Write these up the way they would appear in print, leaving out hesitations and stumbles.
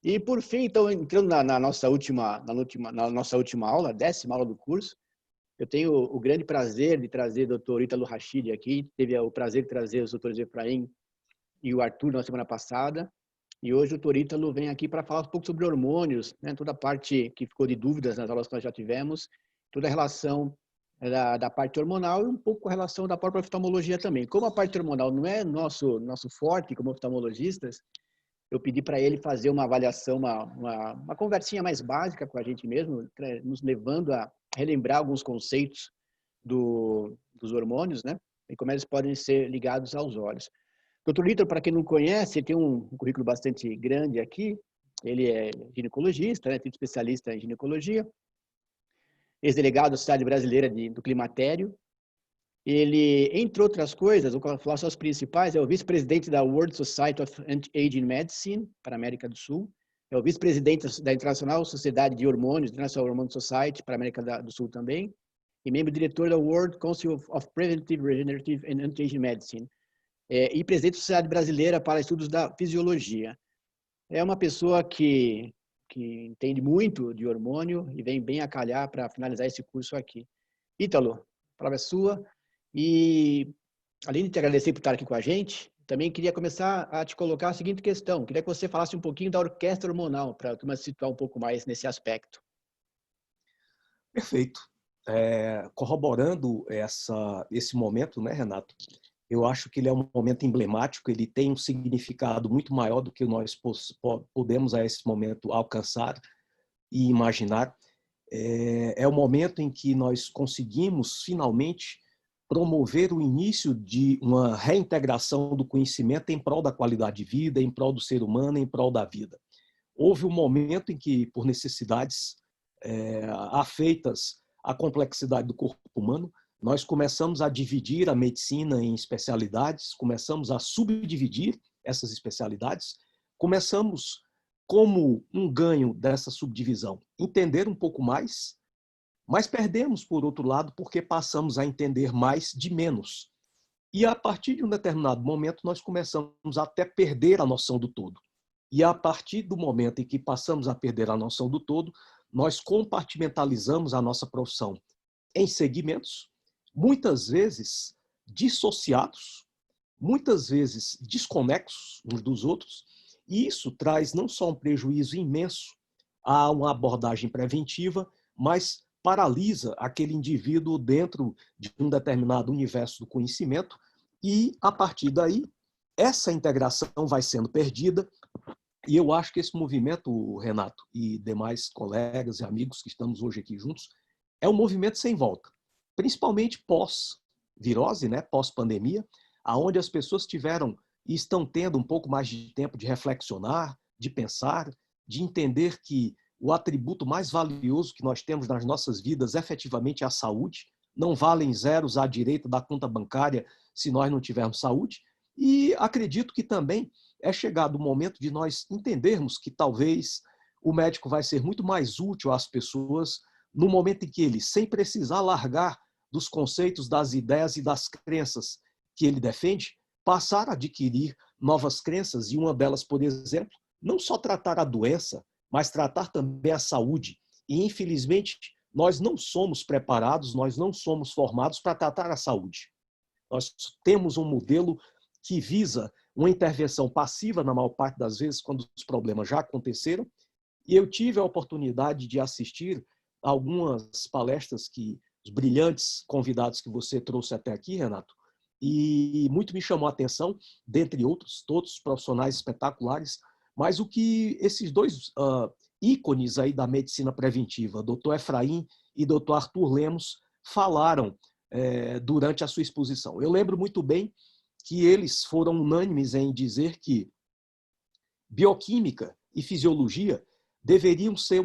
E por fim, então, entrando na nossa última aula, a 10ª aula do curso, eu tenho o grande prazer de trazer o Dr. Ítalo Rachid aqui. Teve o prazer de trazer os doutores Efraim e o Arthur na semana passada. E hoje o Dr. Ítalo vem aqui para falar um pouco sobre hormônios, né? Toda a parte que ficou de dúvidas nas aulas que nós já tivemos, toda a relação da parte hormonal e um pouco a relação da própria oftalmologia também. Como a parte hormonal não é nosso forte como oftalmologistas, eu pedi para ele fazer uma avaliação, uma conversinha mais básica com a gente mesmo, nos levando a relembrar alguns conceitos dos hormônios, né? E como eles podem ser ligados aos olhos. Dr. Ítalo, para quem não conhece, ele tem um currículo bastante grande aqui. Ele é ginecologista, né? Tem especialista em ginecologia, ex-delegado da Sociedade Brasileira do Climatério. Ele, entre outras coisas, vou falar só as principais, é o vice-presidente da World Society of Anti-Aging Medicine para a América do Sul, é o vice-presidente da Internacional Sociedade de Hormônios, International Hormone Society para a América do Sul também, e membro-diretor da World Council of Preventive, Regenerative and Anti-Aging Medicine, e presidente da Sociedade Brasileira para Estudos da Fisiologia. É uma pessoa que entende muito de hormônio e vem bem a calhar para finalizar esse curso aqui. Ítalo, a palavra é sua. E, além de te agradecer por estar aqui com a gente, também queria começar a te colocar a seguinte questão. Queria que você falasse um pouquinho da orquestra hormonal, para a situar um pouco mais nesse aspecto. Perfeito. Corroborando esse momento, né, Renato? Eu acho que ele é um momento emblemático, ele tem um significado muito maior do que nós podemos, a esse momento, alcançar e imaginar. É o momento em que nós conseguimos, finalmente, promover o início de uma reintegração do conhecimento em prol da qualidade de vida, em prol do ser humano, em prol da vida. Houve um momento em que, por necessidades afeitas à complexidade do corpo humano, nós começamos a dividir a medicina em especialidades, começamos a subdividir essas especialidades, começamos, como um ganho dessa subdivisão, entender um pouco mais, mas perdemos, por outro lado, porque passamos a entender mais de menos. E a partir de um determinado momento, nós começamos a até perder a noção do todo. E a partir do momento em que passamos a perder a noção do todo, nós compartimentalizamos a nossa profissão em segmentos, muitas vezes dissociados, muitas vezes desconexos uns dos outros, e isso traz não só um prejuízo imenso a uma abordagem preventiva, mas paralisa aquele indivíduo dentro de um determinado universo do conhecimento e, a partir daí, essa integração vai sendo perdida. E eu acho que esse movimento, Renato, e demais colegas e amigos que estamos hoje aqui juntos, é um movimento sem volta, principalmente pós-virose, né, pós-pandemia, aonde as pessoas tiveram e estão tendo um pouco mais de tempo de reflexionar, de pensar, de entender que o atributo mais valioso que nós temos nas nossas vidas efetivamente é a saúde. Não valem zeros à direita da conta bancária se nós não tivermos saúde. E acredito que também é chegado o momento de nós entendermos que talvez o médico vai ser muito mais útil às pessoas no momento em que ele, sem precisar largar dos conceitos, das ideias e das crenças que ele defende, passar a adquirir novas crenças, e uma delas, por exemplo, não só tratar a doença, mas tratar também a saúde. E, infelizmente, nós não somos preparados, nós não somos formados para tratar a saúde. Nós temos um modelo que visa uma intervenção passiva, na maior parte das vezes, quando os problemas já aconteceram. E eu tive a oportunidade de assistir a algumas palestras que os brilhantes convidados que você trouxe até aqui, Renato, e muito me chamou a atenção, dentre outros, todos profissionais espetaculares, mas o que esses dois ícones aí da medicina preventiva, Dr. Efraim e Dr. Arthur Lemos, falaram durante a sua exposição. Eu lembro muito bem que eles foram unânimes em dizer que bioquímica e fisiologia deveriam ser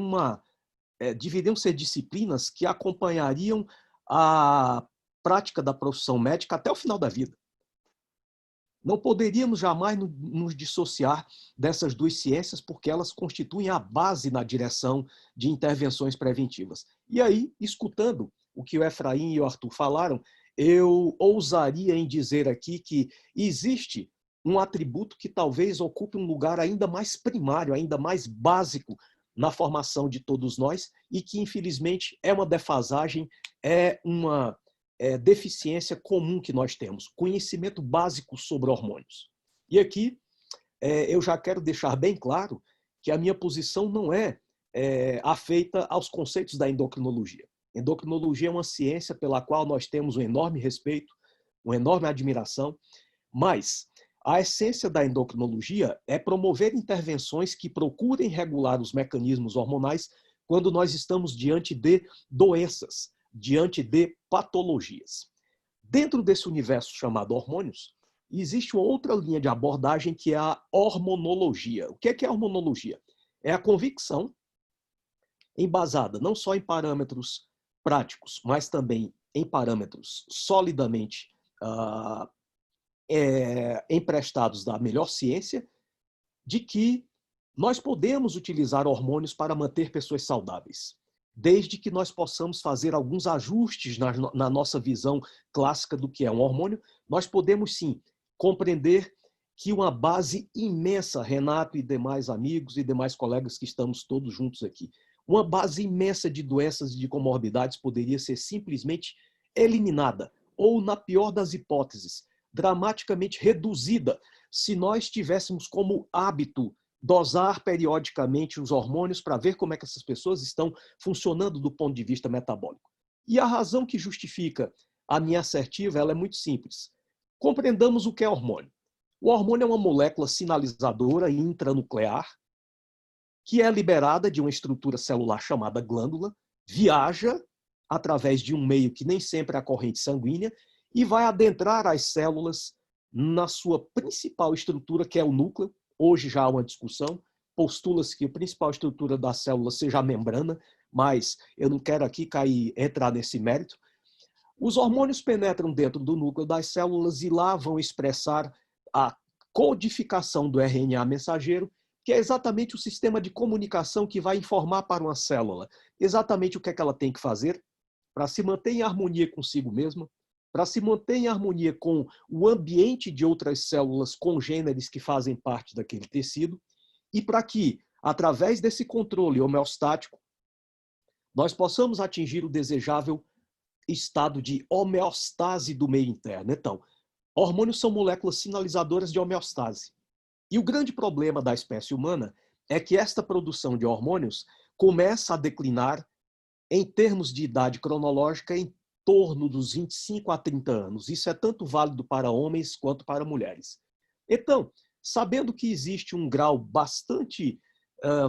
disciplinas que acompanhariam a prática da profissão médica até o final da vida. Não poderíamos jamais nos dissociar dessas duas ciências, porque elas constituem a base na direção de intervenções preventivas. E aí, escutando o que o Efraim e o Arthur falaram, eu ousaria em dizer aqui que existe um atributo que talvez ocupe um lugar ainda mais primário, ainda mais básico na formação de todos nós e que, infelizmente, é uma defasagem, é uma deficiência comum que nós temos, conhecimento básico sobre hormônios. E aqui eu já quero deixar bem claro que a minha posição não é afeita aos conceitos da endocrinologia. Endocrinologia é uma ciência pela qual nós temos um enorme respeito, uma enorme admiração, mas a essência da endocrinologia é promover intervenções que procurem regular os mecanismos hormonais quando nós estamos diante de doenças, diante de patologias. Dentro desse universo chamado hormônios, existe uma outra linha de abordagem que é a hormonologia. O que é a hormonologia? É a convicção embasada não só em parâmetros práticos, mas também em parâmetros solidamente emprestados da melhor ciência, de que nós podemos utilizar hormônios para manter pessoas saudáveis, desde que nós possamos fazer alguns ajustes na nossa visão clássica do que é um hormônio. Nós podemos, sim, compreender que uma base imensa, Renato e demais amigos e demais colegas que estamos todos juntos aqui, uma base imensa de doenças e de comorbidades poderia ser simplesmente eliminada, ou, na pior das hipóteses, dramaticamente reduzida, se nós tivéssemos como hábito dosar periodicamente os hormônios para ver como é que essas pessoas estão funcionando do ponto de vista metabólico. E a razão que justifica a minha assertiva, ela é muito simples. Compreendamos o que é hormônio. O hormônio é uma molécula sinalizadora intranuclear que é liberada de uma estrutura celular chamada glândula, viaja através de um meio que nem sempre é a corrente sanguínea e vai adentrar as células na sua principal estrutura, que é o núcleo. Hoje já há uma discussão, postula-se que a principal estrutura da célula seja a membrana, mas eu não quero aqui entrar nesse mérito. Os hormônios penetram dentro do núcleo das células e lá vão expressar a codificação do RNA mensageiro, que é exatamente o sistema de comunicação que vai informar para uma célula exatamente o que é que ela tem que fazer para se manter em harmonia consigo mesma, para se manter em harmonia com o ambiente de outras células congêneres que fazem parte daquele tecido, e para que, através desse controle homeostático, nós possamos atingir o desejável estado de homeostase do meio interno. Então, hormônios são moléculas sinalizadoras de homeostase. E o grande problema da espécie humana é que esta produção de hormônios começa a declinar em termos de idade cronológica em torno dos 25 a 30 anos. Isso é tanto válido para homens quanto para mulheres. Então, sabendo que existe um grau bastante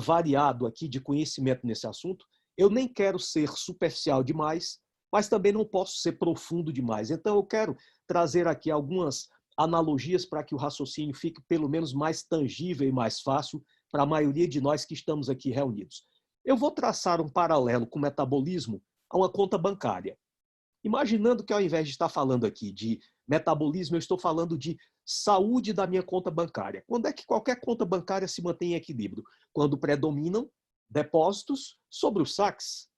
variado aqui de conhecimento nesse assunto, eu nem quero ser superficial demais, mas também não posso ser profundo demais. Então, eu quero trazer aqui algumas analogias para que o raciocínio fique pelo menos mais tangível e mais fácil para a maioria de nós que estamos aqui reunidos. Eu vou traçar um paralelo com o metabolismo a uma conta bancária. Imaginando que ao invés de estar falando aqui de metabolismo, eu estou falando de saúde da minha conta bancária. Quando é que qualquer conta bancária se mantém em equilíbrio? Quando predominam depósitos sobre os saques.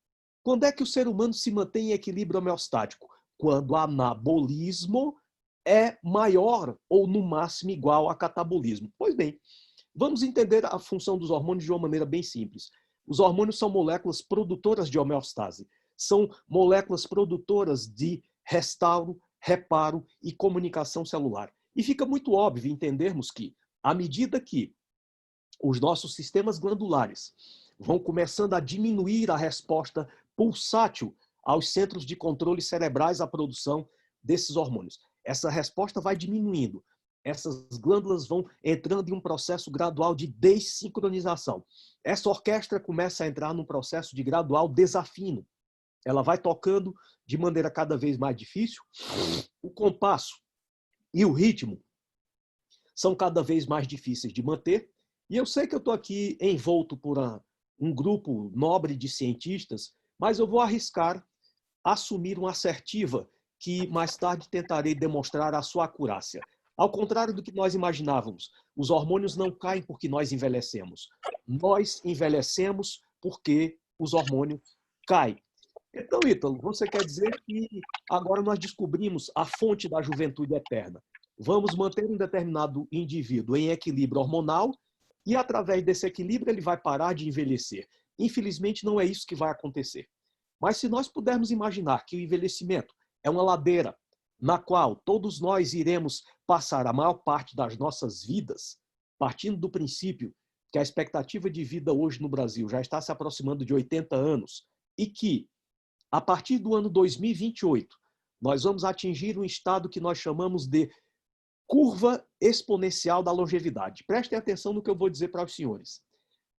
Quando é que o ser humano se mantém em equilíbrio homeostático? Quando o anabolismo é maior ou, no máximo, igual a catabolismo. Pois bem, vamos entender a função dos hormônios de uma maneira bem simples. Os hormônios são moléculas produtoras de homeostase. São moléculas produtoras de restauro, reparo e comunicação celular. E fica muito óbvio entendermos que, à medida que os nossos sistemas glandulares vão começando a diminuir a resposta pulsátil aos centros de controle cerebrais à produção desses hormônios, essa resposta vai diminuindo. Essas glândulas vão entrando em um processo gradual de dessincronização. Essa orquestra começa a entrar num processo de gradual desafino. Ela vai tocando de maneira cada vez mais difícil. O compasso e o ritmo são cada vez mais difíceis de manter. E eu sei que eu estou aqui envolto por um grupo nobre de cientistas, mas eu vou arriscar assumir uma assertiva que mais tarde tentarei demonstrar a sua acurácia. Ao contrário do que nós imaginávamos, os hormônios não caem porque nós envelhecemos. Nós envelhecemos porque os hormônios caem. Então, Ítalo, você quer dizer que agora nós descobrimos a fonte da juventude eterna. vamos manter um determinado indivíduo em equilíbrio hormonal e, através desse equilíbrio, ele vai parar de envelhecer. Infelizmente, não é isso que vai acontecer. Mas se nós pudermos imaginar que o envelhecimento é uma ladeira na qual todos nós iremos passar a maior parte das nossas vidas, partindo do princípio que a expectativa de vida hoje no Brasil já está se aproximando de 80 anos e que, a partir do ano 2028, nós vamos atingir um estado que nós chamamos de curva exponencial da longevidade. Prestem atenção no que eu vou dizer para os senhores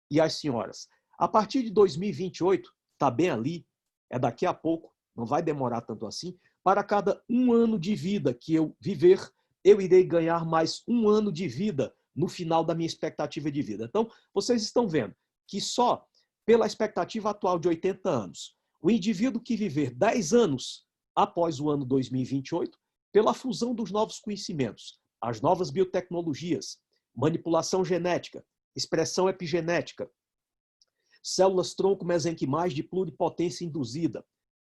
e as senhoras. A partir de 2028, está bem ali, é daqui a pouco, não vai demorar tanto assim, para cada 1 ano de vida que eu viver, eu irei ganhar mais 1 ano de vida no final da minha expectativa de vida. Então, vocês estão vendo que só pela expectativa atual de 80 anos, o indivíduo que viver 10 anos após o ano 2028, pela fusão dos novos conhecimentos, as novas biotecnologias, manipulação genética, expressão epigenética, células-tronco mesenquimais de pluripotência induzida,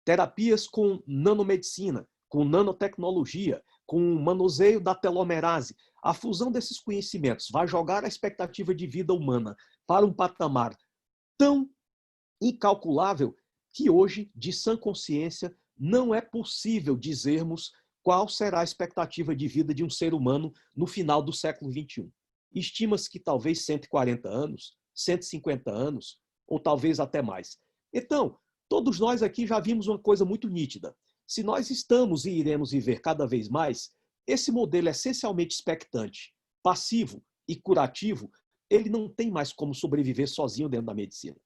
terapias com nanomedicina, com nanotecnologia, com manuseio da telomerase. A fusão desses conhecimentos vai jogar a expectativa de vida humana para um patamar tão incalculável que hoje, de sã consciência, não é possível dizermos qual será a expectativa de vida de um ser humano no final do século XXI. Estima-se que talvez 140 anos, 150 anos, ou talvez até mais. Então, todos nós aqui já vimos uma coisa muito nítida. Se nós estamos e iremos viver cada vez mais, esse modelo essencialmente expectante, passivo e curativo, ele não tem mais como sobreviver sozinho dentro da medicina.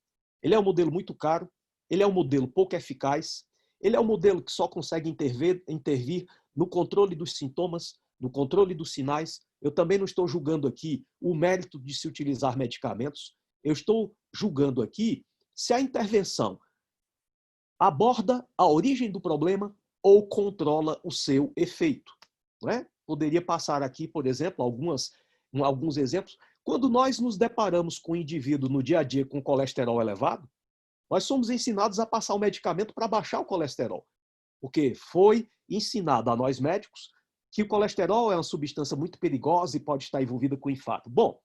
Ele é um modelo muito caro, ele é um modelo pouco eficaz, ele é um modelo que só consegue intervir no controle dos sintomas, no controle dos sinais. Eu também não estou julgando aqui o mérito de se utilizar medicamentos, eu estou julgando aqui se a intervenção aborda a origem do problema ou controla o seu efeito. Não é? Poderia passar aqui, por exemplo, alguns exemplos. Quando nós nos deparamos com um indivíduo no dia a dia com colesterol elevado, nós somos ensinados a passar o medicamento para baixar o colesterol, porque foi ensinado a nós médicos que o colesterol é uma substância muito perigosa e pode estar envolvida com infarto. Bom,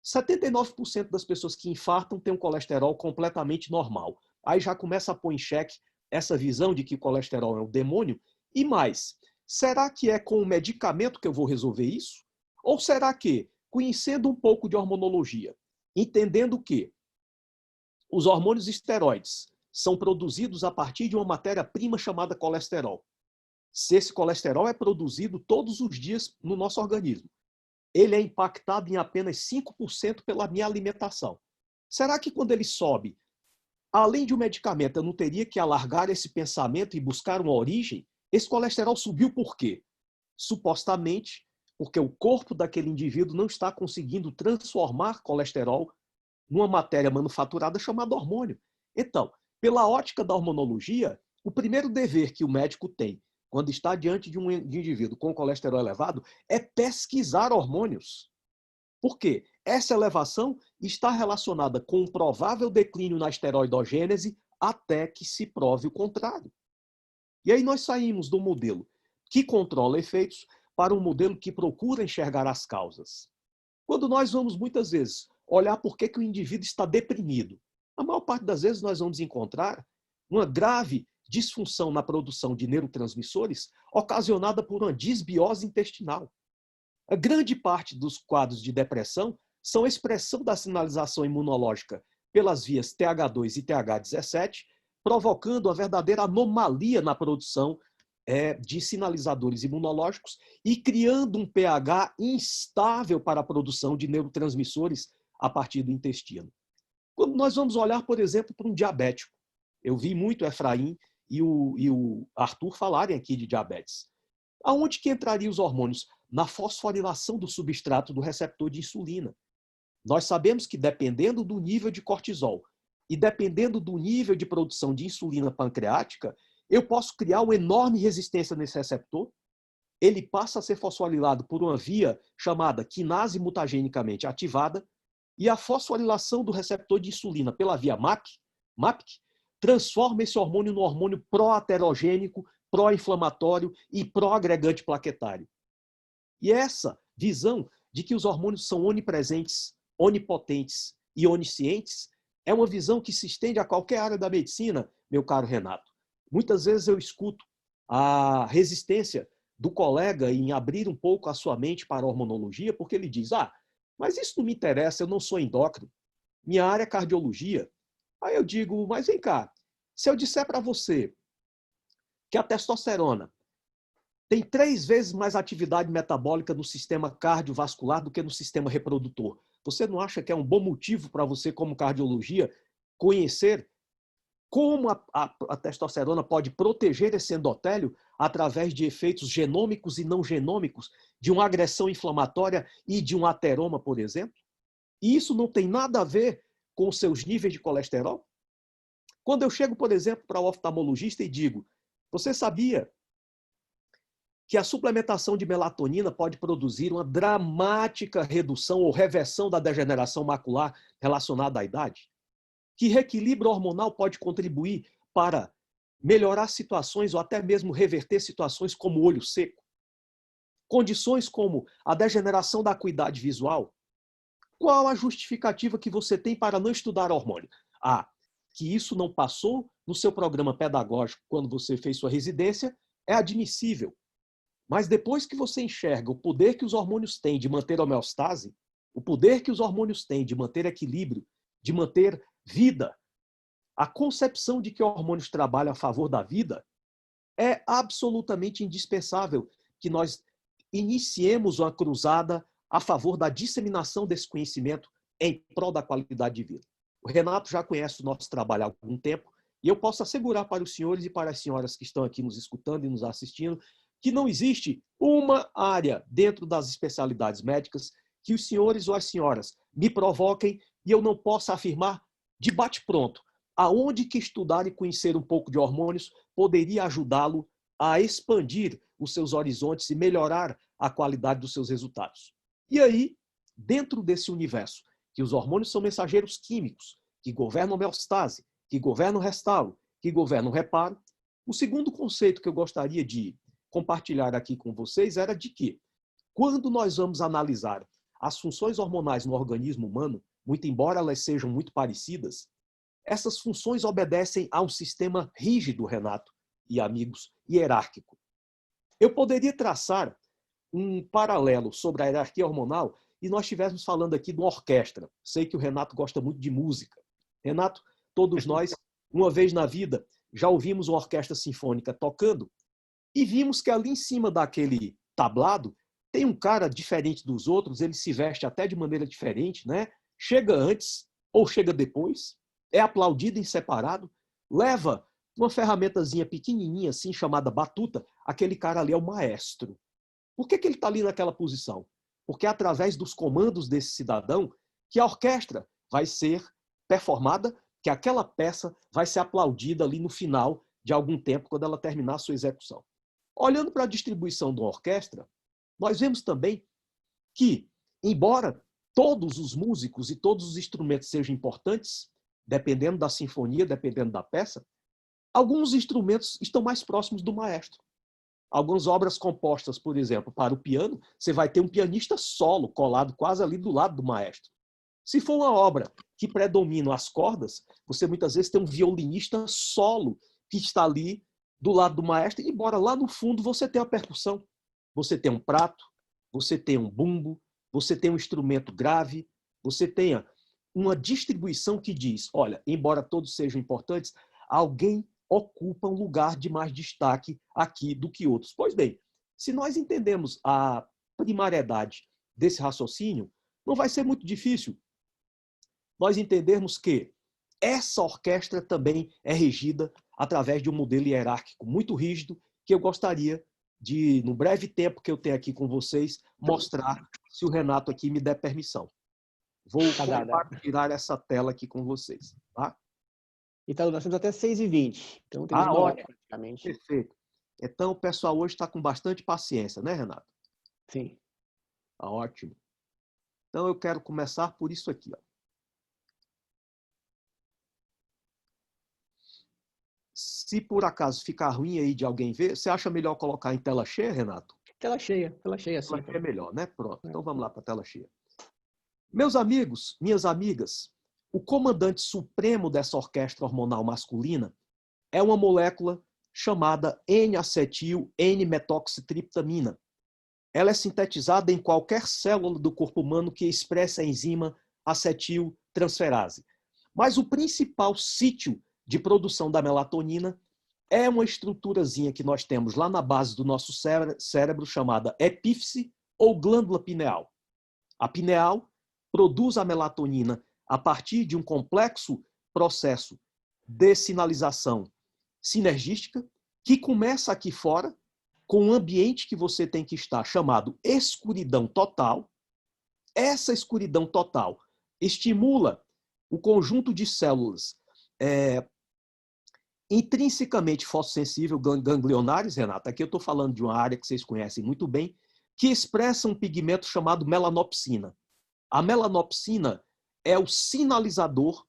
79% das pessoas que infartam têm um colesterol completamente normal. Aí já começa a pôr em xeque essa visão de que o colesterol é um demônio. E mais, será que é com o medicamento que eu vou resolver isso? Ou será que, conhecendo um pouco de hormonologia, entendendo que os hormônios esteroides são produzidos a partir de uma matéria-prima chamada colesterol. Se esse colesterol é produzido todos os dias no nosso organismo, ele é impactado em apenas 5% pela minha alimentação. Será que quando ele sobe, além de um medicamento, eu não teria que alargar esse pensamento e buscar uma origem? Esse colesterol subiu por quê? Supostamente porque o corpo daquele indivíduo não está conseguindo transformar colesterol numa matéria manufaturada chamada hormônio. Então, pela ótica da hormonologia, o primeiro dever que o médico tem quando está diante de um indivíduo com colesterol elevado é pesquisar hormônios. Por quê? Essa elevação está relacionada com um provável declínio na esteroidogênese até que se prove o contrário. E aí nós saímos do modelo que controla efeitos para um modelo que procura enxergar as causas. Quando nós vamos, muitas vezes, olhar por que o indivíduo está deprimido, a maior parte das vezes nós vamos encontrar uma grave disfunção na produção de neurotransmissores ocasionada por uma disbiose intestinal. A grande parte dos quadros de depressão são expressão da sinalização imunológica pelas vias TH2 e TH17, provocando a verdadeira anomalia na produção de sinalizadores imunológicos e criando um pH instável para a produção de neurotransmissores a partir do intestino. Quando nós vamos olhar, por exemplo, para um diabético, eu vi muito o Efraim e o Arthur falarem aqui de diabetes. Aonde que entrariam os hormônios? Na fosforilação do substrato do receptor de insulina. Nós sabemos que dependendo do nível de cortisol e dependendo do nível de produção de insulina pancreática, eu posso criar uma enorme resistência nesse receptor. Ele passa a ser fosforilado por uma via chamada quinase mutagenicamente ativada e a fosforilação do receptor de insulina pela via MAPK transforma esse hormônio no hormônio pró-aterogênico, pró-inflamatório e pró-agregante plaquetário. E essa visão de que os hormônios são onipresentes, onipotentes e oniscientes é uma visão que se estende a qualquer área da medicina, meu caro Renato. Muitas vezes eu escuto a resistência do colega em abrir um pouco a sua mente para a hormonologia, porque ele diz, mas isso não me interessa, eu não sou endócrino, minha área é cardiologia. Aí eu digo, mas vem cá, se eu disser para você que a testosterona tem 3 vezes mais atividade metabólica no sistema cardiovascular do que no sistema reprodutor, você não acha que é um bom motivo para você, como cardiologia, conhecer como a testosterona pode proteger esse endotélio através de efeitos genômicos e não genômicos, de uma agressão inflamatória e de um ateroma, por exemplo? E isso não tem nada a ver com os seus níveis de colesterol? Quando eu chego, por exemplo, para o oftalmologista e digo, você sabia que a suplementação de melatonina pode produzir uma dramática redução ou reversão da degeneração macular relacionada à idade? Que reequilíbrio hormonal pode contribuir para melhorar situações ou até mesmo reverter situações como o olho seco? Condições como a degeneração da acuidade visual? Qual a justificativa que você tem para não estudar hormônio? Que isso não passou no seu programa pedagógico quando você fez sua residência, é admissível. Mas depois que você enxerga o poder que os hormônios têm de manter a homeostase, o poder que os hormônios têm de manter equilíbrio, de manter vida, a concepção de que hormônios trabalham a favor da vida, é absolutamente indispensável que nós iniciemos uma cruzada a favor da disseminação desse conhecimento em prol da qualidade de vida. O Renato já conhece o nosso trabalho há algum tempo e eu posso assegurar para os senhores e para as senhoras que estão aqui nos escutando e nos assistindo que não existe uma área dentro das especialidades médicas que os senhores ou as senhoras me provoquem e eu não possa afirmar de bate-pronto aonde que estudar e conhecer um pouco de hormônios poderia ajudá-lo a expandir os seus horizontes e melhorar a qualidade dos seus resultados. E aí, dentro desse universo, que os hormônios são mensageiros químicos, que governam a homeostase, que governam o restauro, que governam o reparo, o segundo conceito que eu gostaria de compartilhar aqui com vocês era de que, quando nós vamos analisar as funções hormonais no organismo humano, muito embora elas sejam muito parecidas, essas funções obedecem a um sistema rígido, Renato e amigos, hierárquico. Eu poderia traçar um paralelo sobre a hierarquia hormonal e nós estivéssemos falando aqui de uma orquestra. Sei que o Renato gosta muito de música. Renato, todos nós, uma vez na vida, já ouvimos uma orquestra sinfônica tocando e vimos que ali em cima daquele tablado tem um cara diferente dos outros, ele se veste até de maneira diferente, né? Chega antes ou chega depois, é aplaudido em separado, leva uma ferramentazinha pequenininha assim, chamada batuta, aquele cara ali é o maestro. Por que ele está ali naquela posição? Porque é através dos comandos desse cidadão que a orquestra vai ser performada, que aquela peça vai ser aplaudida ali no final de algum tempo, quando ela terminar a sua execução. Olhando para a distribuição de uma orquestra, nós vemos também que, embora todos os músicos e todos os instrumentos sejam importantes, dependendo da sinfonia, dependendo da peça, alguns instrumentos estão mais próximos do maestro. Algumas obras compostas, por exemplo, para o piano, você vai ter um pianista solo colado quase ali do lado do maestro. Se for uma obra que predomina as cordas, você muitas vezes tem um violinista solo que está ali do lado do maestro, embora lá no fundo você tenha a percussão, você tem um prato, você tem um bumbo, você tem um instrumento grave, você tenha uma distribuição que diz, olha, embora todos sejam importantes, alguém ocupa um lugar de mais destaque aqui do que outros. Pois bem, se nós entendemos a primariedade desse raciocínio, não vai ser muito difícil nós entendermos que essa orquestra também é regida através de um modelo hierárquico muito rígido que eu gostaria de, no breve tempo que eu tenho aqui com vocês, mostrar, se o Renato aqui me der permissão. Vou compartilhar essa tela aqui com vocês. Tá? Então, nós temos até 6h20. Então, temos uma hora praticamente. Perfeito. Então, o pessoal hoje está com bastante paciência, né, Renato? Sim. Tá ótimo. Então, eu quero começar por isso aqui. Ó. Se por acaso ficar ruim aí de alguém ver, você acha melhor colocar em tela cheia, Renato? Tela cheia Tela assim. cheia é melhor, né? Pronto, então vamos lá para a tela cheia. Meus amigos, minhas amigas, o comandante supremo dessa orquestra hormonal masculina é uma molécula chamada N-acetil N-metoxitriptamina. Ela é sintetizada em qualquer célula do corpo humano que expressa a enzima acetiltransferase. Mas o principal sítio de produção da melatonina é uma estruturazinha que nós temos lá na base do nosso cérebro chamada epífise ou glândula pineal. A pineal produz a melatonina a partir de um complexo processo de sinalização sinergística que começa aqui fora com um ambiente que você tem que estar chamado escuridão total. Essa escuridão total estimula o conjunto de células intrinsecamente fotossensível, ganglionares, Renata, aqui eu estou falando de uma área que vocês conhecem muito bem, que expressa um pigmento chamado melanopsina. A melanopsina é o sinalizador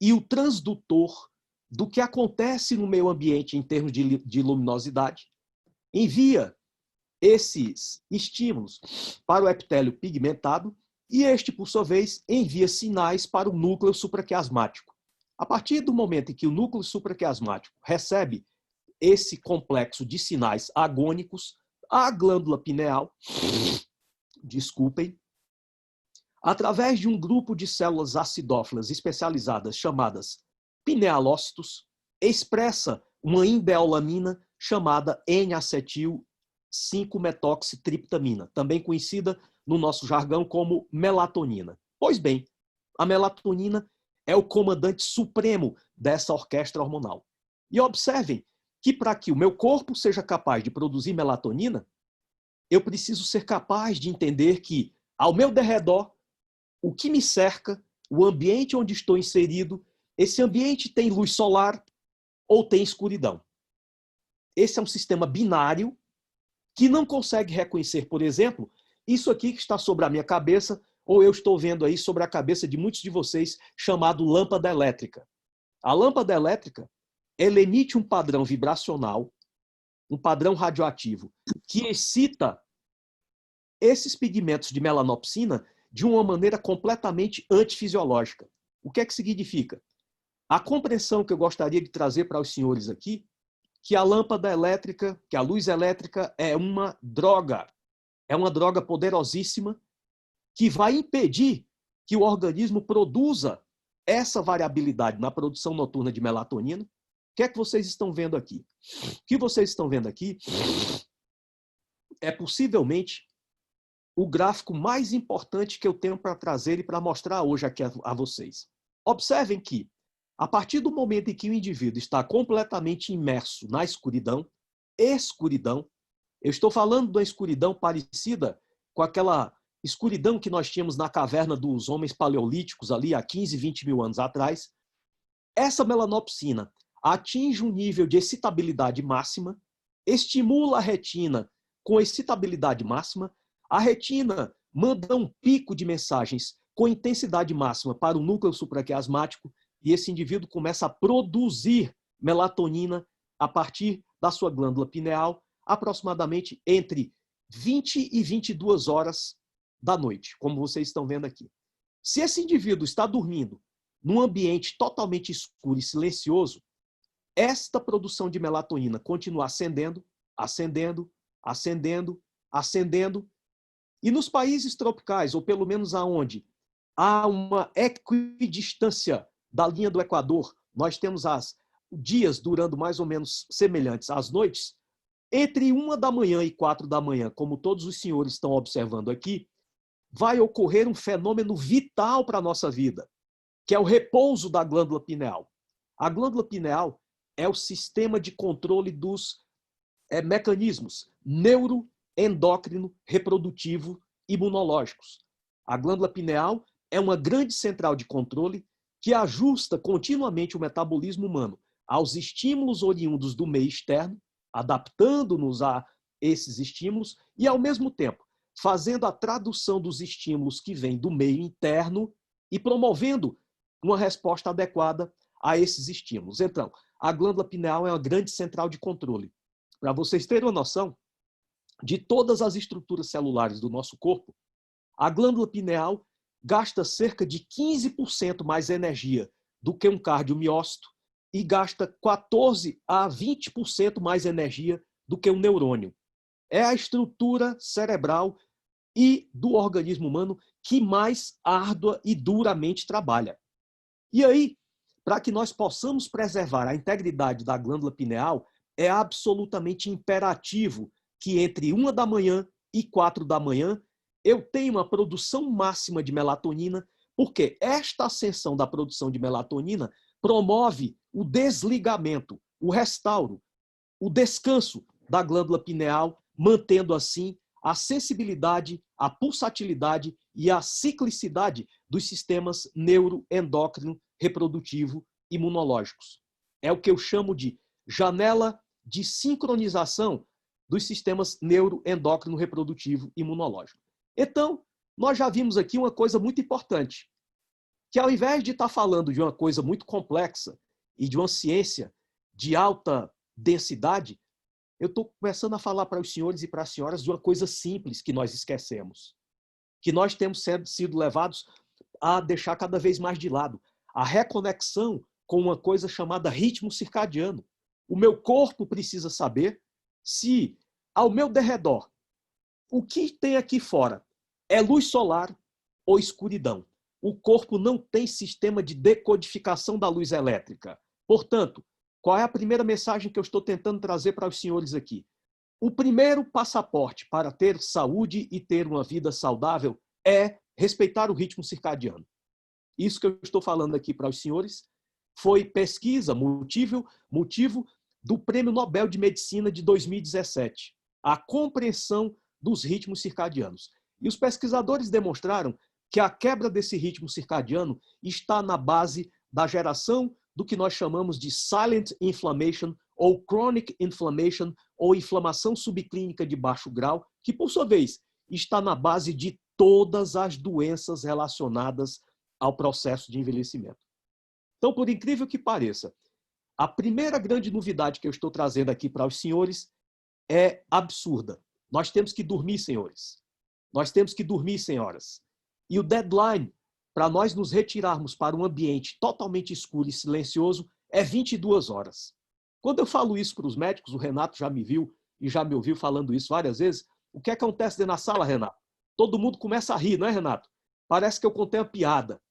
e o transdutor do que acontece no meio ambiente em termos de luminosidade, envia esses estímulos para o epitélio pigmentado e este, por sua vez, envia sinais para o núcleo supraquiasmático. A partir do momento em que o núcleo supraquiasmático recebe esse complexo de sinais agônicos, a glândula pineal, desculpem, através de um grupo de células acidófilas especializadas chamadas pinealócitos, expressa uma indeolamina chamada N-acetil 5-metoxitriptamina, também conhecida no nosso jargão como melatonina. Pois bem, a melatonina é o comandante supremo dessa orquestra hormonal. E observem que para que o meu corpo seja capaz de produzir melatonina, eu preciso ser capaz de entender que, ao meu derredor, o que me cerca, o ambiente onde estou inserido, esse ambiente tem luz solar ou tem escuridão. Esse é um sistema binário que não consegue reconhecer, por exemplo, isso aqui que está sobre a minha cabeça, ou eu estou vendo aí sobre a cabeça de muitos de vocês, chamado lâmpada elétrica. A lâmpada elétrica, ela emite um padrão vibracional, um padrão radioativo, que excita esses pigmentos de melanopsina de uma maneira completamente antifisiológica. O que é que significa? A compreensão que eu gostaria de trazer para os senhores aqui, que a lâmpada elétrica, que a luz elétrica é uma droga poderosíssima que vai impedir que o organismo produza essa variabilidade na produção noturna de melatonina. O que é que vocês estão vendo aqui? O que vocês estão vendo aqui é possivelmente o gráfico mais importante que eu tenho para trazer e para mostrar hoje aqui a vocês. Observem que, a partir do momento em que o indivíduo está completamente imerso na escuridão, eu estou falando de uma escuridão parecida com aquela escuridão que nós tínhamos na caverna dos homens paleolíticos ali há 15, 20 mil anos atrás, essa melanopsina atinge um nível de excitabilidade máxima, estimula a retina com excitabilidade máxima, a retina manda um pico de mensagens com intensidade máxima para o núcleo supraquiasmático e esse indivíduo começa a produzir melatonina a partir da sua glândula pineal, aproximadamente entre 20 e 22 horas da noite, como vocês estão vendo aqui. Se esse indivíduo está dormindo num ambiente totalmente escuro e silencioso, esta produção de melatonina continua acendendo, e nos países tropicais, ou pelo menos aonde há uma equidistância da linha do Equador, nós temos dias durando mais ou menos semelhantes às noites, entre 1 da manhã e 4 da manhã, como todos os senhores estão observando aqui, vai ocorrer um fenômeno vital para a nossa vida, que é o repouso da glândula pineal. A glândula pineal é o sistema de controle dos mecanismos neuroendócrino, reprodutivo, imunológicos. A glândula pineal é uma grande central de controle que ajusta continuamente o metabolismo humano aos estímulos oriundos do meio externo, adaptando-nos a esses estímulos e, ao mesmo tempo, fazendo a tradução dos estímulos que vêm do meio interno e promovendo uma resposta adequada a esses estímulos. Então, a glândula pineal é uma grande central de controle. Para vocês terem uma noção, de todas as estruturas celulares do nosso corpo, a glândula pineal gasta cerca de 15% mais energia do que um cardiomiócito e gasta 14 a 20% mais energia do que um neurônio. É a estrutura cerebral e do organismo humano que mais árdua e duramente trabalha. E aí, para que nós possamos preservar a integridade da glândula pineal, é absolutamente imperativo que entre 1 da manhã e 4 da manhã eu tenha uma produção máxima de melatonina, porque esta ascensão da produção de melatonina promove o desligamento, o restauro, o descanso da glândula pineal, mantendo assim a sensibilidade, a pulsatilidade e a ciclicidade dos sistemas neuroendócrino, reprodutivo e imunológicos. É o que eu chamo de janela de sincronização dos sistemas neuroendócrino, reprodutivo e imunológico. Então, nós já vimos aqui uma coisa muito importante, que ao invés de estar falando de uma coisa muito complexa e de uma ciência de alta densidade, eu estou começando a falar para os senhores e para as senhoras de uma coisa simples que nós esquecemos, que nós temos sido levados a deixar cada vez mais de lado, a reconexão com uma coisa chamada ritmo circadiano. O meu corpo precisa saber se, ao meu derredor, o que tem aqui fora é luz solar ou escuridão. O corpo não tem sistema de decodificação da luz elétrica. Portanto, qual é a primeira mensagem que eu estou tentando trazer para os senhores aqui? O primeiro passaporte para ter saúde e ter uma vida saudável é respeitar o ritmo circadiano. Isso que eu estou falando aqui para os senhores foi pesquisa, motivo do Prêmio Nobel de Medicina de 2017, a compreensão dos ritmos circadianos. E os pesquisadores demonstraram que a quebra desse ritmo circadiano está na base da geração do que nós chamamos de silent inflammation ou chronic inflammation ou inflamação subclínica de baixo grau, que, por sua vez, está na base de todas as doenças relacionadas ao processo de envelhecimento. Então, por incrível que pareça, a primeira grande novidade que eu estou trazendo aqui para os senhores é absurda. Nós temos que dormir, senhores. Nós temos que dormir, senhoras. E o deadline para nós nos retirarmos para um ambiente totalmente escuro e silencioso é 22 horas. Quando eu falo isso para os médicos, o Renato já me viu e já me ouviu falando isso várias vezes, o que acontece dentro da sala, Renato? Todo mundo começa a rir, não é, Renato? Parece que eu contei uma piada.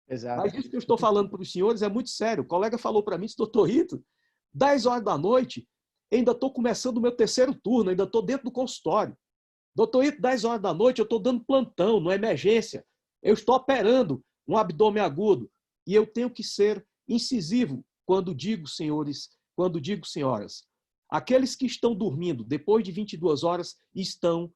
Exato. Mas isso que eu estou falando para os senhores é muito sério. O colega falou para mim, doutor Rito, 10 horas da noite, ainda estou começando o meu terceiro turno, ainda estou dentro do consultório. Doutor Rito, 10 horas da noite, eu estou dando plantão, não é emergência. Eu estou operando um abdômen agudo. E eu tenho que ser incisivo quando digo, senhores, quando digo, senhoras. Aqueles que estão dormindo depois de 22 horas estão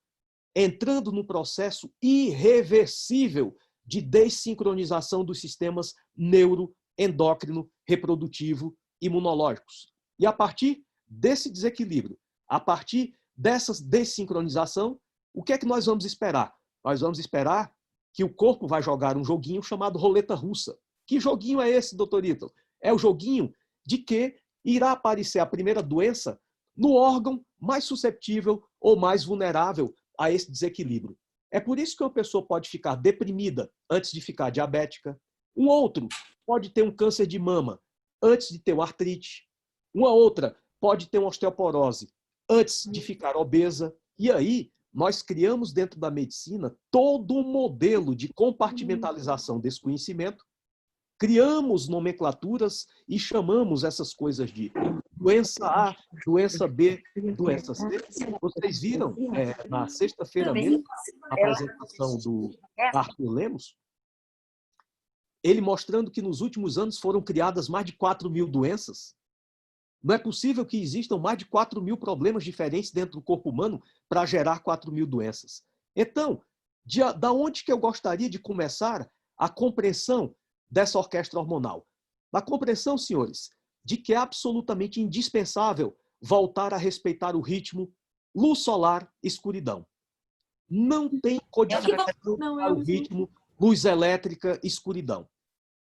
entrando no processo irreversível de desincronização dos sistemas neuroendócrino, reprodutivo e imunológicos. E a partir desse desequilíbrio, a partir dessa desincronização, o que é que nós vamos esperar? Nós vamos esperar que o corpo vai jogar um joguinho chamado roleta russa. Que joguinho é esse, doutor Ítalo? É o joguinho de que irá aparecer a primeira doença no órgão mais susceptível ou mais vulnerável a esse desequilíbrio. É por isso que uma pessoa pode ficar deprimida antes de ficar diabética. Um outro pode ter um câncer de mama antes de ter uma artrite. Uma outra pode ter uma osteoporose antes de ficar obesa. E aí, nós criamos dentro da medicina todo um modelo de compartimentalização desse conhecimento, criamos nomenclaturas e chamamos essas coisas de doença A, doença B, doença C. Vocês viram na sexta-feira mesmo a apresentação do Arthur Lemos, ele mostrando que nos últimos anos foram criadas mais de 4.000 doenças. Não é possível que existam mais de 4.000 problemas diferentes dentro do corpo humano para gerar 4.000 doenças. Então, da onde que eu gostaria de começar a compreensão dessa orquestra hormonal? A compreensão, senhores, de que é absolutamente indispensável voltar a respeitar o ritmo luz solar, escuridão. Não tem codificação para o ritmo luz elétrica, escuridão.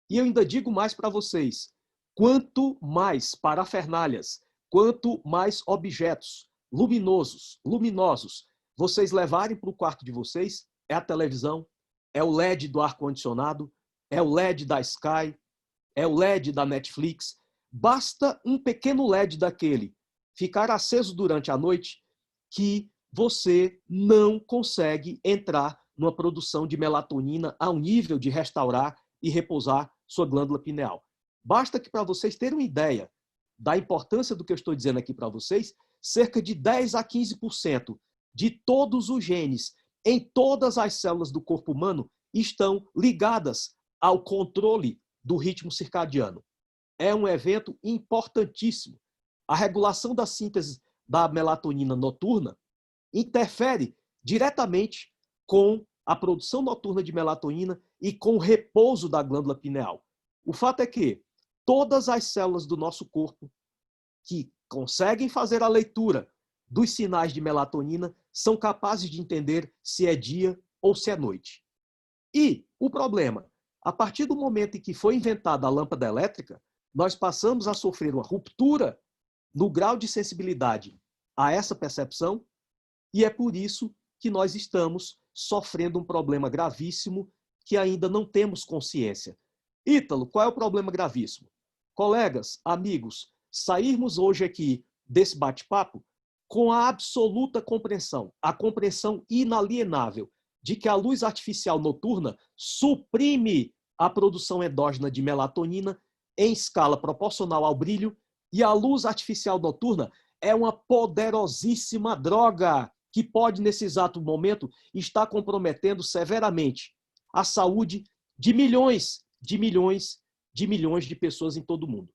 E eu ainda digo mais para vocês. Quanto mais parafernálias, quanto mais objetos luminosos, vocês levarem para o quarto de vocês é a televisão, é o LED do ar-condicionado, é o LED da Sky, é o LED da Netflix. Basta um pequeno LED daquele ficar aceso durante a noite que você não consegue entrar numa produção de melatonina ao nível de restaurar e repousar sua glândula pineal. Basta que, para vocês terem uma ideia da importância do que eu estou dizendo aqui para vocês, cerca de 10 a 15% de todos os genes em todas as células do corpo humano estão ligadas ao controle do ritmo circadiano. É um evento importantíssimo. A regulação da síntese da melatonina noturna interfere diretamente com a produção noturna de melatonina e com o repouso da glândula pineal. O fato é que todas as células do nosso corpo que conseguem fazer a leitura dos sinais de melatonina são capazes de entender se é dia ou se é noite. E o problema, a partir do momento em que foi inventada a lâmpada elétrica, nós passamos a sofrer uma ruptura no grau de sensibilidade a essa percepção, e é por isso que nós estamos sofrendo um problema gravíssimo que ainda não temos consciência. Ítalo, qual é o problema gravíssimo? Colegas, amigos, sairmos hoje aqui desse bate-papo com a absoluta compreensão, a compreensão inalienável de que a luz artificial noturna suprime a produção endógena de melatonina em escala proporcional ao brilho, e a luz artificial noturna é uma poderosíssima droga que pode, nesse exato momento, estar comprometendo severamente a saúde de milhões de pessoas em todo o mundo.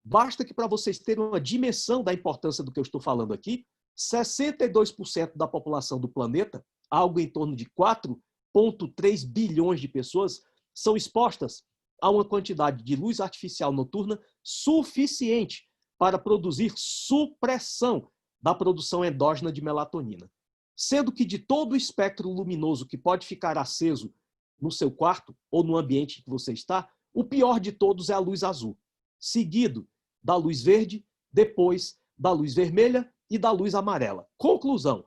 Basta que, para vocês terem uma dimensão da importância do que eu estou falando aqui, 62% da população do planeta, algo em torno de 4,3 bilhões de pessoas, são expostas a uma quantidade de luz artificial noturna suficiente para produzir supressão da produção endógena de melatonina. Sendo que de todo o espectro luminoso que pode ficar aceso no seu quarto ou no ambiente em que você está, o pior de todos é a luz azul, seguido da luz verde, depois da luz vermelha e da luz amarela. Conclusão: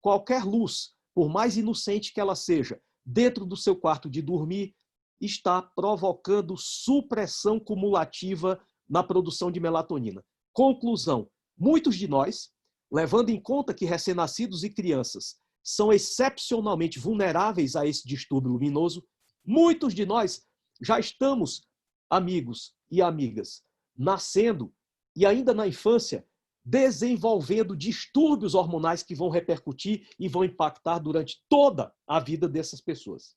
qualquer luz, por mais inocente que ela seja, dentro do seu quarto de dormir, está provocando supressão cumulativa na produção de melatonina. Conclusão: muitos de nós, levando em conta que recém-nascidos e crianças são excepcionalmente vulneráveis a esse distúrbio luminoso, muitos de nós já estamos, amigos e amigas, nascendo e ainda na infância, desenvolvendo distúrbios hormonais que vão repercutir e vão impactar durante toda a vida dessas pessoas.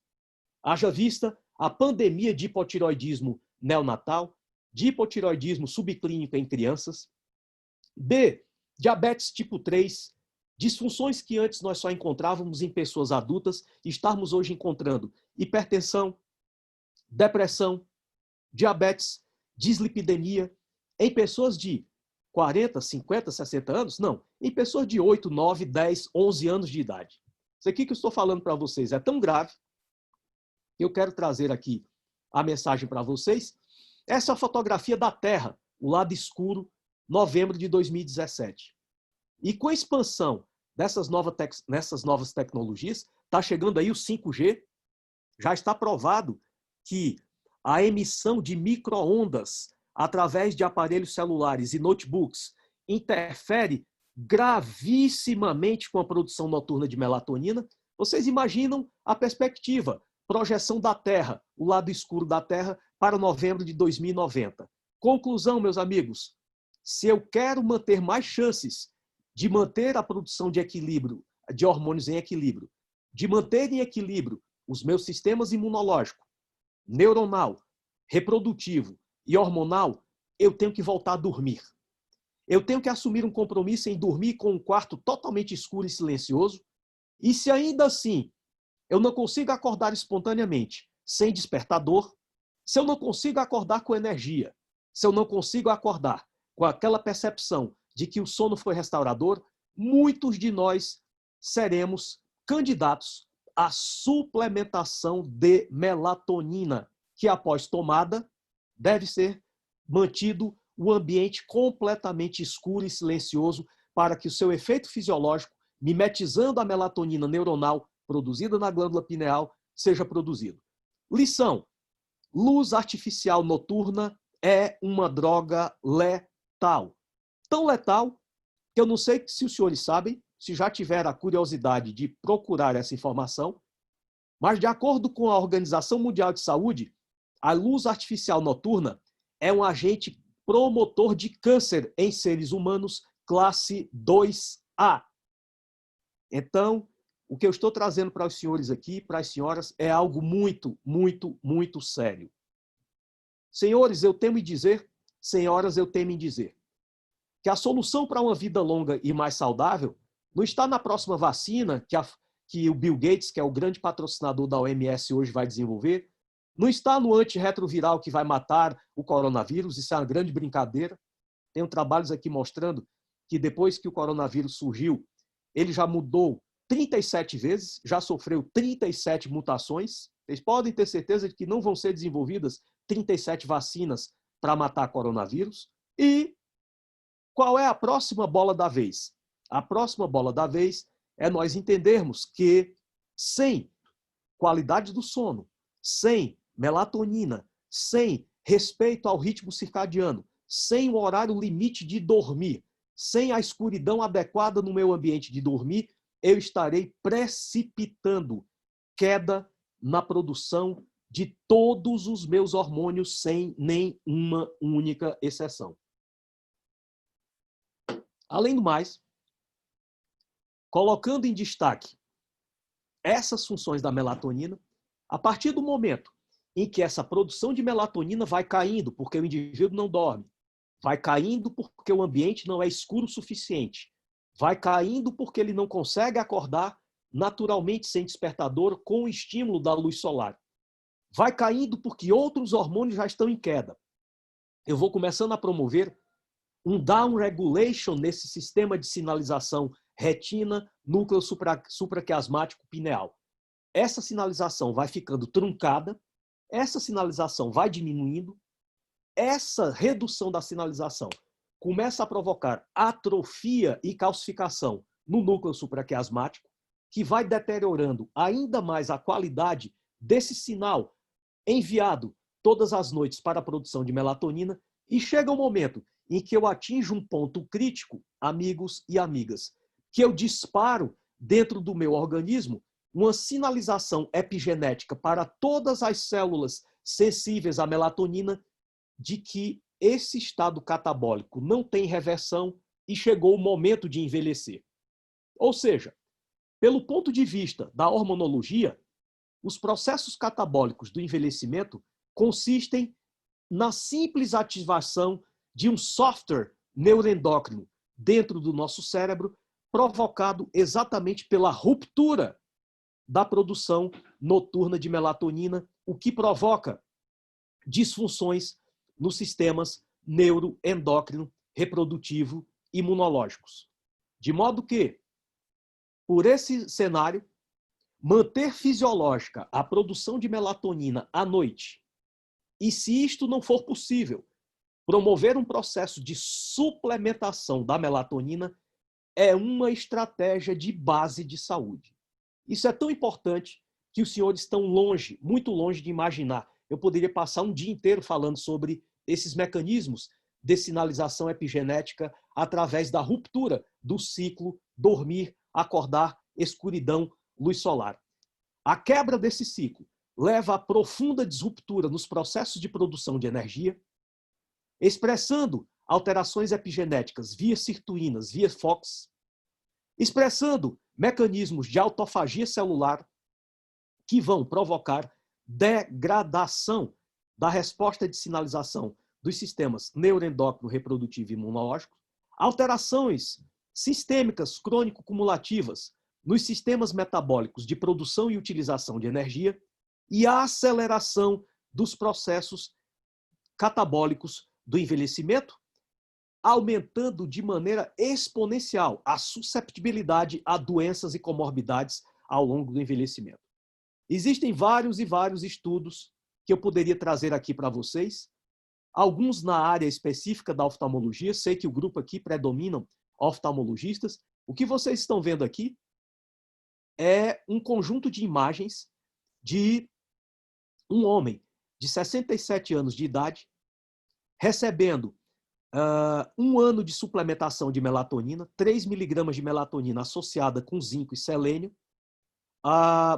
Haja vista a pandemia de hipotireoidismo neonatal, de hipotireoidismo subclínico em crianças, B, diabetes tipo 3, disfunções que antes nós só encontrávamos em pessoas adultas, estarmos hoje encontrando hipertensão, depressão, diabetes, dislipidemia, em pessoas de 40, 50, 60 anos? Não, em pessoas de 8, 9, 10, 11 anos de idade. Isso aqui que eu estou falando para vocês é tão grave, eu quero trazer aqui a mensagem para vocês. Essa é a fotografia da Terra, o lado escuro, novembro de 2017. E com a expansão dessas novas tecnologias, está chegando aí o 5G, já está provado que a emissão de micro-ondas através de aparelhos celulares e notebooks interfere gravissimamente com a produção noturna de melatonina. Vocês imaginam a perspectiva, projeção da Terra, o lado escuro da Terra, para novembro de 2090. Conclusão, meus amigos, se eu quero manter mais chances de manter a produção de equilíbrio, de hormônios em equilíbrio, de manter em equilíbrio os meus sistemas imunológico, neuronal, reprodutivo e hormonal, eu tenho que voltar a dormir. Eu tenho que assumir um compromisso em dormir com um quarto totalmente escuro e silencioso. E se ainda assim eu não consigo acordar espontaneamente, sem despertador, se eu não consigo acordar com energia, se eu não consigo acordar com aquela percepção de que o sono foi restaurador, muitos de nós seremos candidatos à suplementação de melatonina, que após tomada deve ser mantido o ambiente completamente escuro e silencioso para que o seu efeito fisiológico mimetizando a melatonina neuronal produzida na glândula pineal, seja produzido. Lição: luz artificial noturna é uma droga letal. Tão letal que eu não sei se os senhores sabem, se já tiveram a curiosidade de procurar essa informação, mas de acordo com a Organização Mundial de Saúde, a luz artificial noturna é um agente promotor de câncer em seres humanos classe 2A. Então, o que eu estou trazendo para os senhores aqui, para as senhoras, é algo muito, muito, muito sério. Senhores, eu temo em dizer, senhoras, eu temo em dizer, que a solução para uma vida longa e mais saudável não está na próxima vacina que o Bill Gates, que é o grande patrocinador da OMS hoje, vai desenvolver, não está no antirretroviral que vai matar o coronavírus, isso é uma grande brincadeira. Tenho trabalhos aqui mostrando que depois que o coronavírus surgiu, ele já mudou 37 vezes, já sofreu 37 mutações. Vocês podem ter certeza de que não vão ser desenvolvidas 37 vacinas para matar coronavírus. E qual é a próxima bola da vez? A próxima bola da vez é nós entendermos que sem qualidade do sono, sem melatonina, sem respeito ao ritmo circadiano, sem o horário limite de dormir, sem a escuridão adequada no meu ambiente de dormir, eu estarei precipitando queda na produção de todos os meus hormônios sem nenhuma única exceção. Além do mais, colocando em destaque essas funções da melatonina, a partir do momento em que essa produção de melatonina vai caindo, porque o indivíduo não dorme, vai caindo porque o ambiente não é escuro o suficiente, vai caindo porque ele não consegue acordar naturalmente sem despertador com o estímulo da luz solar, vai caindo porque outros hormônios já estão em queda. Eu vou começando a promover um down regulation nesse sistema de sinalização retina, núcleo supraquiasmático pineal. Essa sinalização vai ficando truncada, essa sinalização vai diminuindo, essa redução da sinalização começa a provocar atrofia e calcificação no núcleo supraquiasmático, que vai deteriorando ainda mais a qualidade desse sinal enviado todas as noites para a produção de melatonina, e chega um momento em que eu atinjo um ponto crítico, amigos e amigas, que eu disparo dentro do meu organismo uma sinalização epigenética para todas as células sensíveis à melatonina de que esse estado catabólico não tem reversão e chegou o momento de envelhecer. Ou seja, pelo ponto de vista da hormonologia, os processos catabólicos do envelhecimento consistem na simples ativação de um software neuroendócrino dentro do nosso cérebro, provocado exatamente pela ruptura da produção noturna de melatonina, o que provoca disfunções nos sistemas neuroendócrino, reprodutivo e imunológicos. De modo que, por esse cenário, manter fisiológica a produção de melatonina à noite, e se isto não for possível, promover um processo de suplementação da melatonina é uma estratégia de base de saúde. Isso é tão importante que os senhores estão longe, muito longe de imaginar. Eu poderia passar um dia inteiro falando sobre esses mecanismos de sinalização epigenética através da ruptura do ciclo dormir, acordar, escuridão, luz solar. A quebra desse ciclo leva a profunda disruptura nos processos de produção de energia, expressando alterações epigenéticas via sirtuínas, via FOX, expressando mecanismos de autofagia celular que vão provocar degradação da resposta de sinalização dos sistemas neuroendócrino, reprodutivo e imunológico, alterações sistêmicas crônico-cumulativas nos sistemas metabólicos de produção e utilização de energia e a aceleração dos processos catabólicos do envelhecimento, aumentando de maneira exponencial a susceptibilidade a doenças e comorbidades ao longo do envelhecimento. Existem vários e vários estudos que eu poderia trazer aqui para vocês, alguns na área específica da oftalmologia, sei que o grupo aqui predominam oftalmologistas, O que vocês estão vendo aqui é um conjunto de imagens de um homem de 67 anos de idade recebendo 1 ano de suplementação de melatonina, 3 miligramas de melatonina associada com zinco e selênio,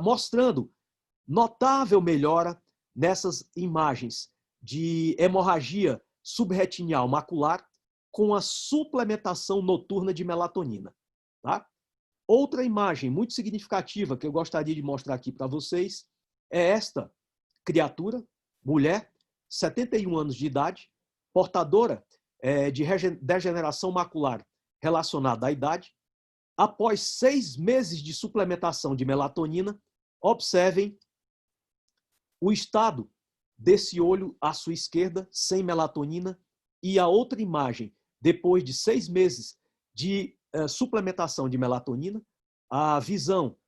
mostrando notável melhora nessas imagens de hemorragia subretinial macular com a suplementação noturna de melatonina. Tá? Outra imagem muito significativa que eu gostaria de mostrar aqui para vocês é esta criatura, mulher, 71 anos de idade, portadora de degeneração macular relacionada à idade. Após 6 meses de suplementação de melatonina, observem o estado desse olho à sua esquerda, sem melatonina, e a outra imagem, depois de 6 meses de suplementação de melatonina, a visão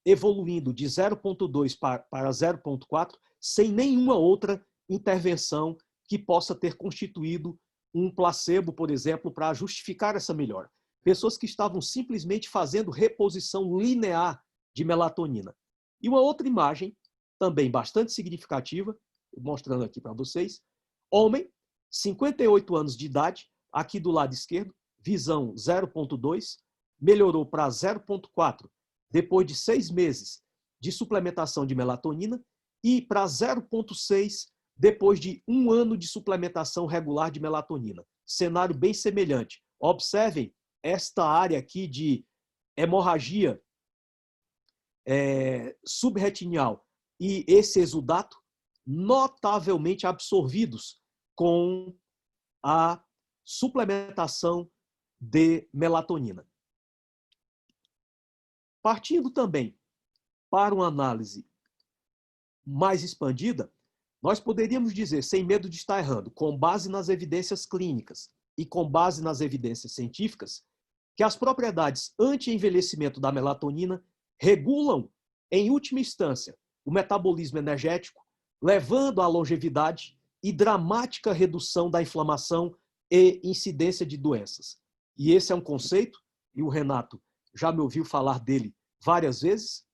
evoluindo de 0,2 para 0,4, sem nenhuma outra intervenção que possa ter constituído um placebo, por exemplo, para justificar essa melhora. Pessoas que estavam simplesmente fazendo reposição linear de melatonina. E uma outra imagem, também bastante significativa, mostrando aqui para vocês, homem, 58 anos de idade, aqui do lado esquerdo, visão 0,2, melhorou para 0,4 depois de 6 meses de suplementação de melatonina e para 0,6 depois de 1 ano de suplementação regular de melatonina. Cenário bem semelhante. Observem esta área aqui de hemorragia subretinial e esse exudato notavelmente absorvidos com a suplementação de melatonina. Partindo também para uma análise mais expandida, nós poderíamos dizer, sem medo de estar errando, com base nas evidências clínicas e com base nas evidências científicas, que as propriedades anti-envelhecimento da melatonina regulam, em última instância, o metabolismo energético, levando à longevidade e dramática redução da inflamação e incidência de doenças. E esse é um conceito, e o Renato já me ouviu falar dele várias vezes,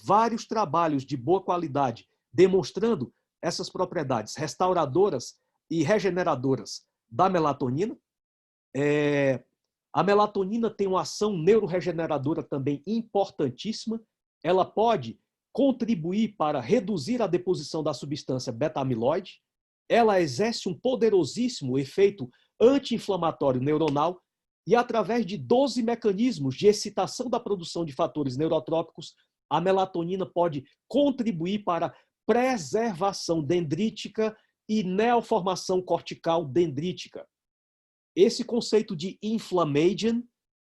vários trabalhos de boa qualidade demonstrando essas propriedades restauradoras e regeneradoras da melatonina. A melatonina tem uma ação neuroregeneradora também importantíssima. Ela pode contribuir para reduzir a deposição da substância beta-amiloide. Ela exerce um poderosíssimo efeito anti-inflamatório neuronal e, através de 12 mecanismos de excitação da produção de fatores neurotrópicos, a melatonina pode contribuir para preservação dendrítica e neoformação cortical dendrítica. Esse conceito de inflammation,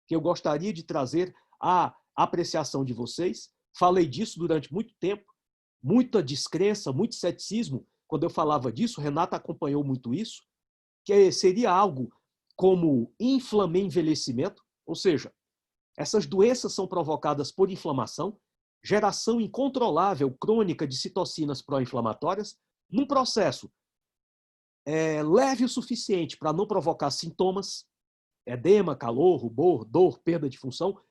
que eu gostaria de trazer à apreciação de vocês, falei disso durante muito tempo, muita descrença, muito ceticismo, quando eu falava disso, Renata acompanhou muito isso, que seria algo como envelhecimento, ou seja, essas doenças são provocadas por inflamação, geração incontrolável, crônica de citocinas pró-inflamatórias, num processo leve o suficiente para não provocar sintomas, edema, calor, rubor, dor, perda de função,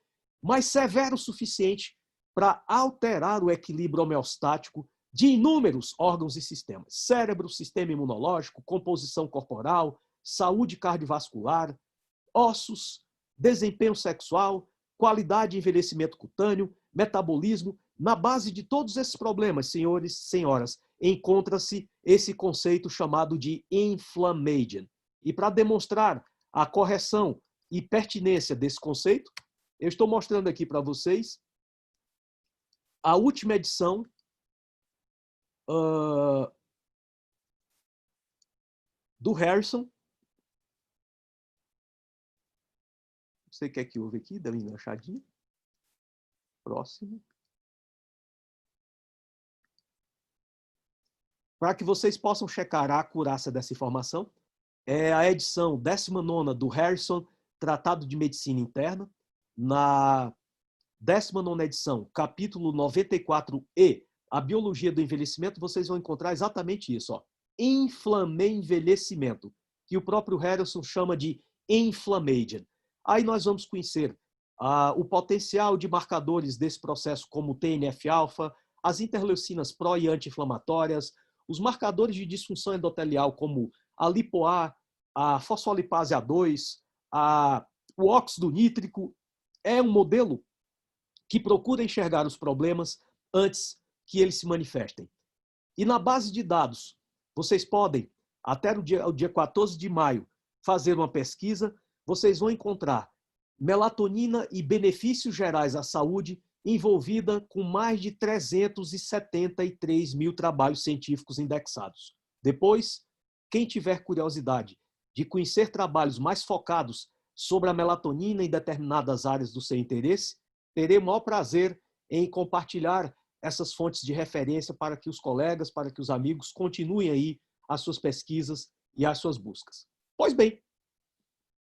mas severo o suficiente para alterar o equilíbrio homeostático de inúmeros órgãos e sistemas. Cérebro, sistema imunológico, composição corporal, saúde cardiovascular, ossos, desempenho sexual, qualidade e envelhecimento cutâneo, metabolismo. Na base de todos esses problemas, senhores e senhoras, encontra-se esse conceito chamado de inflammation. E para demonstrar a correção e pertinência desse conceito, eu estou mostrando aqui para vocês a última edição do Harrison. Não sei o que é que houve aqui, deu uma enganchadinha. Próximo. Para que vocês possam checar a acurácia dessa informação, é a edição 19ª do Harrison, Tratado de Medicina Interna. Na 19ª edição, capítulo 94E, a biologia do envelhecimento, vocês vão encontrar exatamente isso. Envelhecimento, que o próprio Harrison chama de inflammation. Aí nós vamos conhecer o potencial de marcadores desse processo, como o TNF-alfa, as interleucinas pró e anti-inflamatórias, os marcadores de disfunção endotelial, como a lipo-A, a fosfolipase A2, o óxido nítrico. É um modelo que procura enxergar os problemas antes que eles se manifestem. E na base de dados, vocês podem, até o dia 14 de maio, fazer uma pesquisa. Vocês vão encontrar melatonina e benefícios gerais à saúde envolvida com mais de 373 mil trabalhos científicos indexados. Depois, quem tiver curiosidade de conhecer trabalhos mais focados sobre a melatonina em determinadas áreas do seu interesse, terei o maior prazer em compartilhar essas fontes de referência para que os colegas, para que os amigos continuem aí as suas pesquisas e as suas buscas. Pois bem,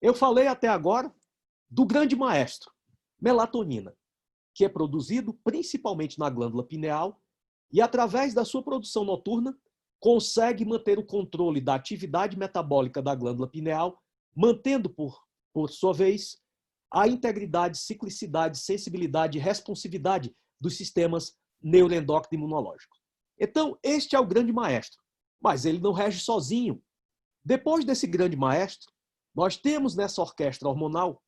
eu falei até agora do grande maestro, melatonina, que é produzido principalmente na glândula pineal e, através da sua produção noturna, consegue manter o controle da atividade metabólica da glândula pineal, mantendo, por sua vez, a integridade, ciclicidade, sensibilidade e responsividade dos sistemas neuroendócrino e imunológicos. Então, este é o grande maestro, mas ele não rege sozinho. Depois desse grande maestro, nós temos nessa orquestra hormonal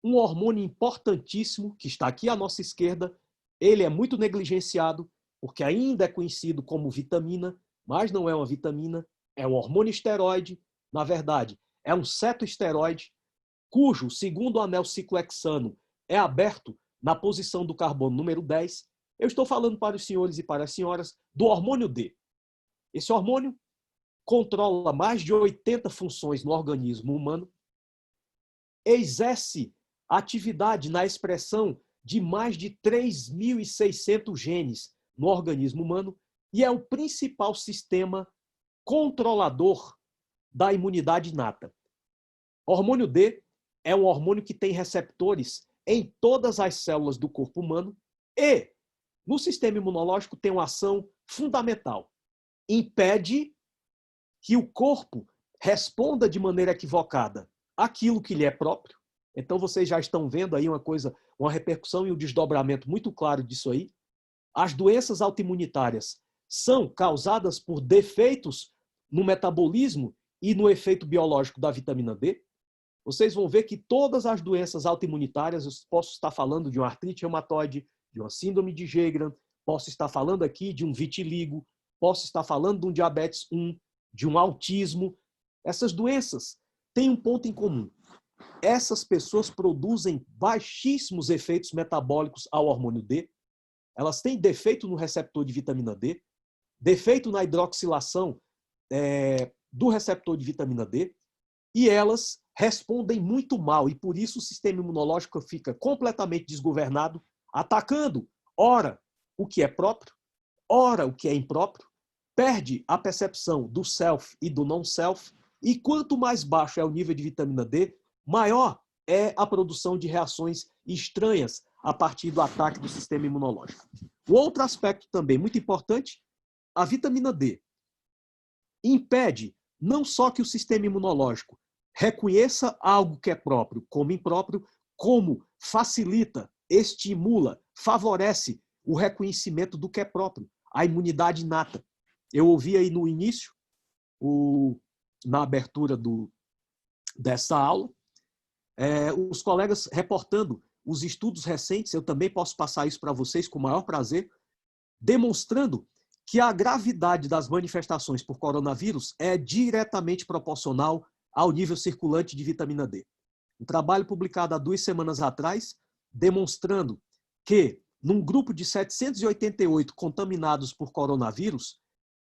um hormônio importantíssimo, que está aqui à nossa esquerda. Ele é muito negligenciado, porque ainda é conhecido como vitamina, mas não é uma vitamina, é um hormônio esteroide. Na verdade, é um cetoesteroide, cujo segundo anel ciclohexano é aberto na posição do carbono número 10. Eu estou falando para os senhores e para as senhoras do hormônio D. Esse hormônio controla mais de 80 funções no organismo humano, exerce atividade na expressão de mais de 3.600 genes no organismo humano e é o principal sistema controlador da imunidade inata. Hormônio D é um hormônio que tem receptores em todas as células do corpo humano e, no sistema imunológico, tem uma ação fundamental. Impede que o corpo responda de maneira equivocada àquilo que lhe é próprio. Então, vocês já estão vendo aí uma repercussão e um desdobramento muito claro disso aí. As doenças autoimunitárias são causadas por defeitos no metabolismo e no efeito biológico da vitamina D. Vocês vão ver que todas as doenças autoimunitárias, eu posso estar falando de uma artrite reumatoide, de uma síndrome de Sjögren, posso estar falando aqui de um vitiligo, posso estar falando de um diabetes 1, de um autismo. Essas doenças têm um ponto em comum. Essas pessoas produzem baixíssimos efeitos metabólicos ao hormônio D. Elas têm defeito no receptor de vitamina D, defeito na hidroxilação do receptor de vitamina D, e elas respondem muito mal, e por isso o sistema imunológico fica completamente desgovernado, atacando, ora, o que é próprio, ora, o que é impróprio, perde a percepção do self e do non-self, e quanto mais baixo é o nível de vitamina D, maior é a produção de reações estranhas a partir do ataque do sistema imunológico. O outro aspecto também muito importante, a vitamina D impede não só que o sistema imunológico reconheça algo que é próprio como impróprio, como facilita, estimula, favorece o reconhecimento do que é próprio, a imunidade inata. Eu ouvi aí no início, na abertura dessa aula, os colegas reportando os estudos recentes, eu também posso passar isso para vocês com o maior prazer, demonstrando que a gravidade das manifestações por coronavírus é diretamente proporcional ao nível circulante de vitamina D. Um trabalho publicado há 2 semanas atrás, demonstrando que, num grupo de 788 contaminados por coronavírus,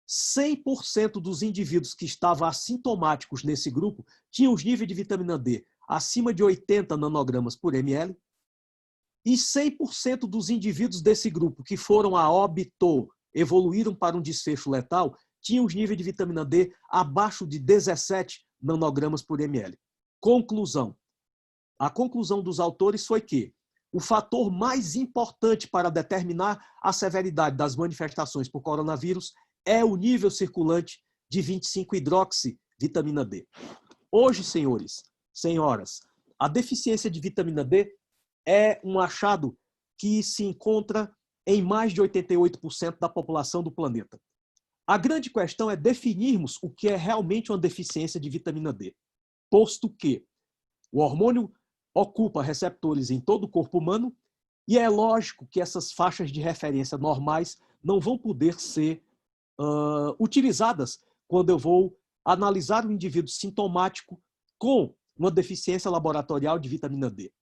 100% dos indivíduos que estavam assintomáticos nesse grupo tinham os níveis de vitamina D acima de 80 nanogramas por ml, e 100% dos indivíduos desse grupo que foram a óbito, evoluíram para um desfecho letal, tinham os níveis de vitamina D abaixo de 17 nanogramas por ml. Conclusão. A conclusão dos autores foi que o fator mais importante para determinar a severidade das manifestações por coronavírus é o nível circulante de 25-hidroxivitamina D. Hoje, senhores, senhoras, a deficiência de vitamina D é um achado que se encontra em mais de 88% da população do planeta. A grande questão é definirmos o que é realmente uma deficiência de vitamina D, posto que o hormônio ocupa receptores em todo o corpo humano e é lógico que essas faixas de referência normais não vão poder ser utilizadas quando eu vou analisar o indivíduo sintomático com uma deficiência laboratorial de vitamina D.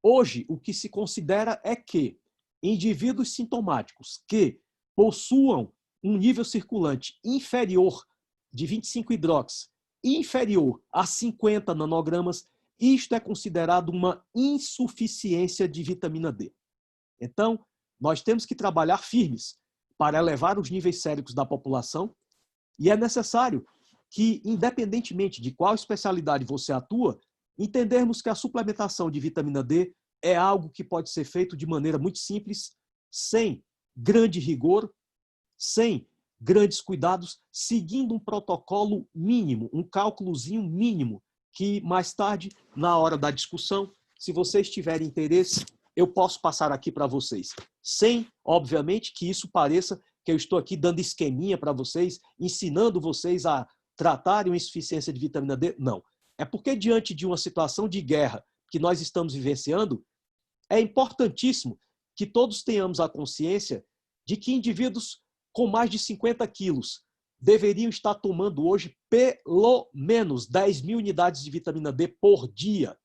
Hoje, o que se considera é que indivíduos sintomáticos que possuam um nível circulante inferior de 25-hidrox, inferior a 50 nanogramas, isto é considerado uma insuficiência de vitamina D. Então, nós temos que trabalhar firmes para elevar os níveis séricos da população e é necessário que, independentemente de qual especialidade você atua, entendermos que a suplementação de vitamina D é algo que pode ser feito de maneira muito simples, sem grande rigor, sem grandes cuidados, seguindo um protocolo mínimo, um cálculozinho mínimo, que mais tarde, na hora da discussão, se vocês tiverem interesse, eu posso passar aqui para vocês. Sem, obviamente, que isso pareça que eu estou aqui dando esqueminha para vocês, ensinando vocês a tratarem uma insuficiência de vitamina D. Não. É porque diante de uma situação de guerra que nós estamos vivenciando, é importantíssimo que todos tenhamos a consciência de que indivíduos com mais de 50 quilos deveriam estar tomando hoje pelo menos 10.000 unidades de vitamina D por dia,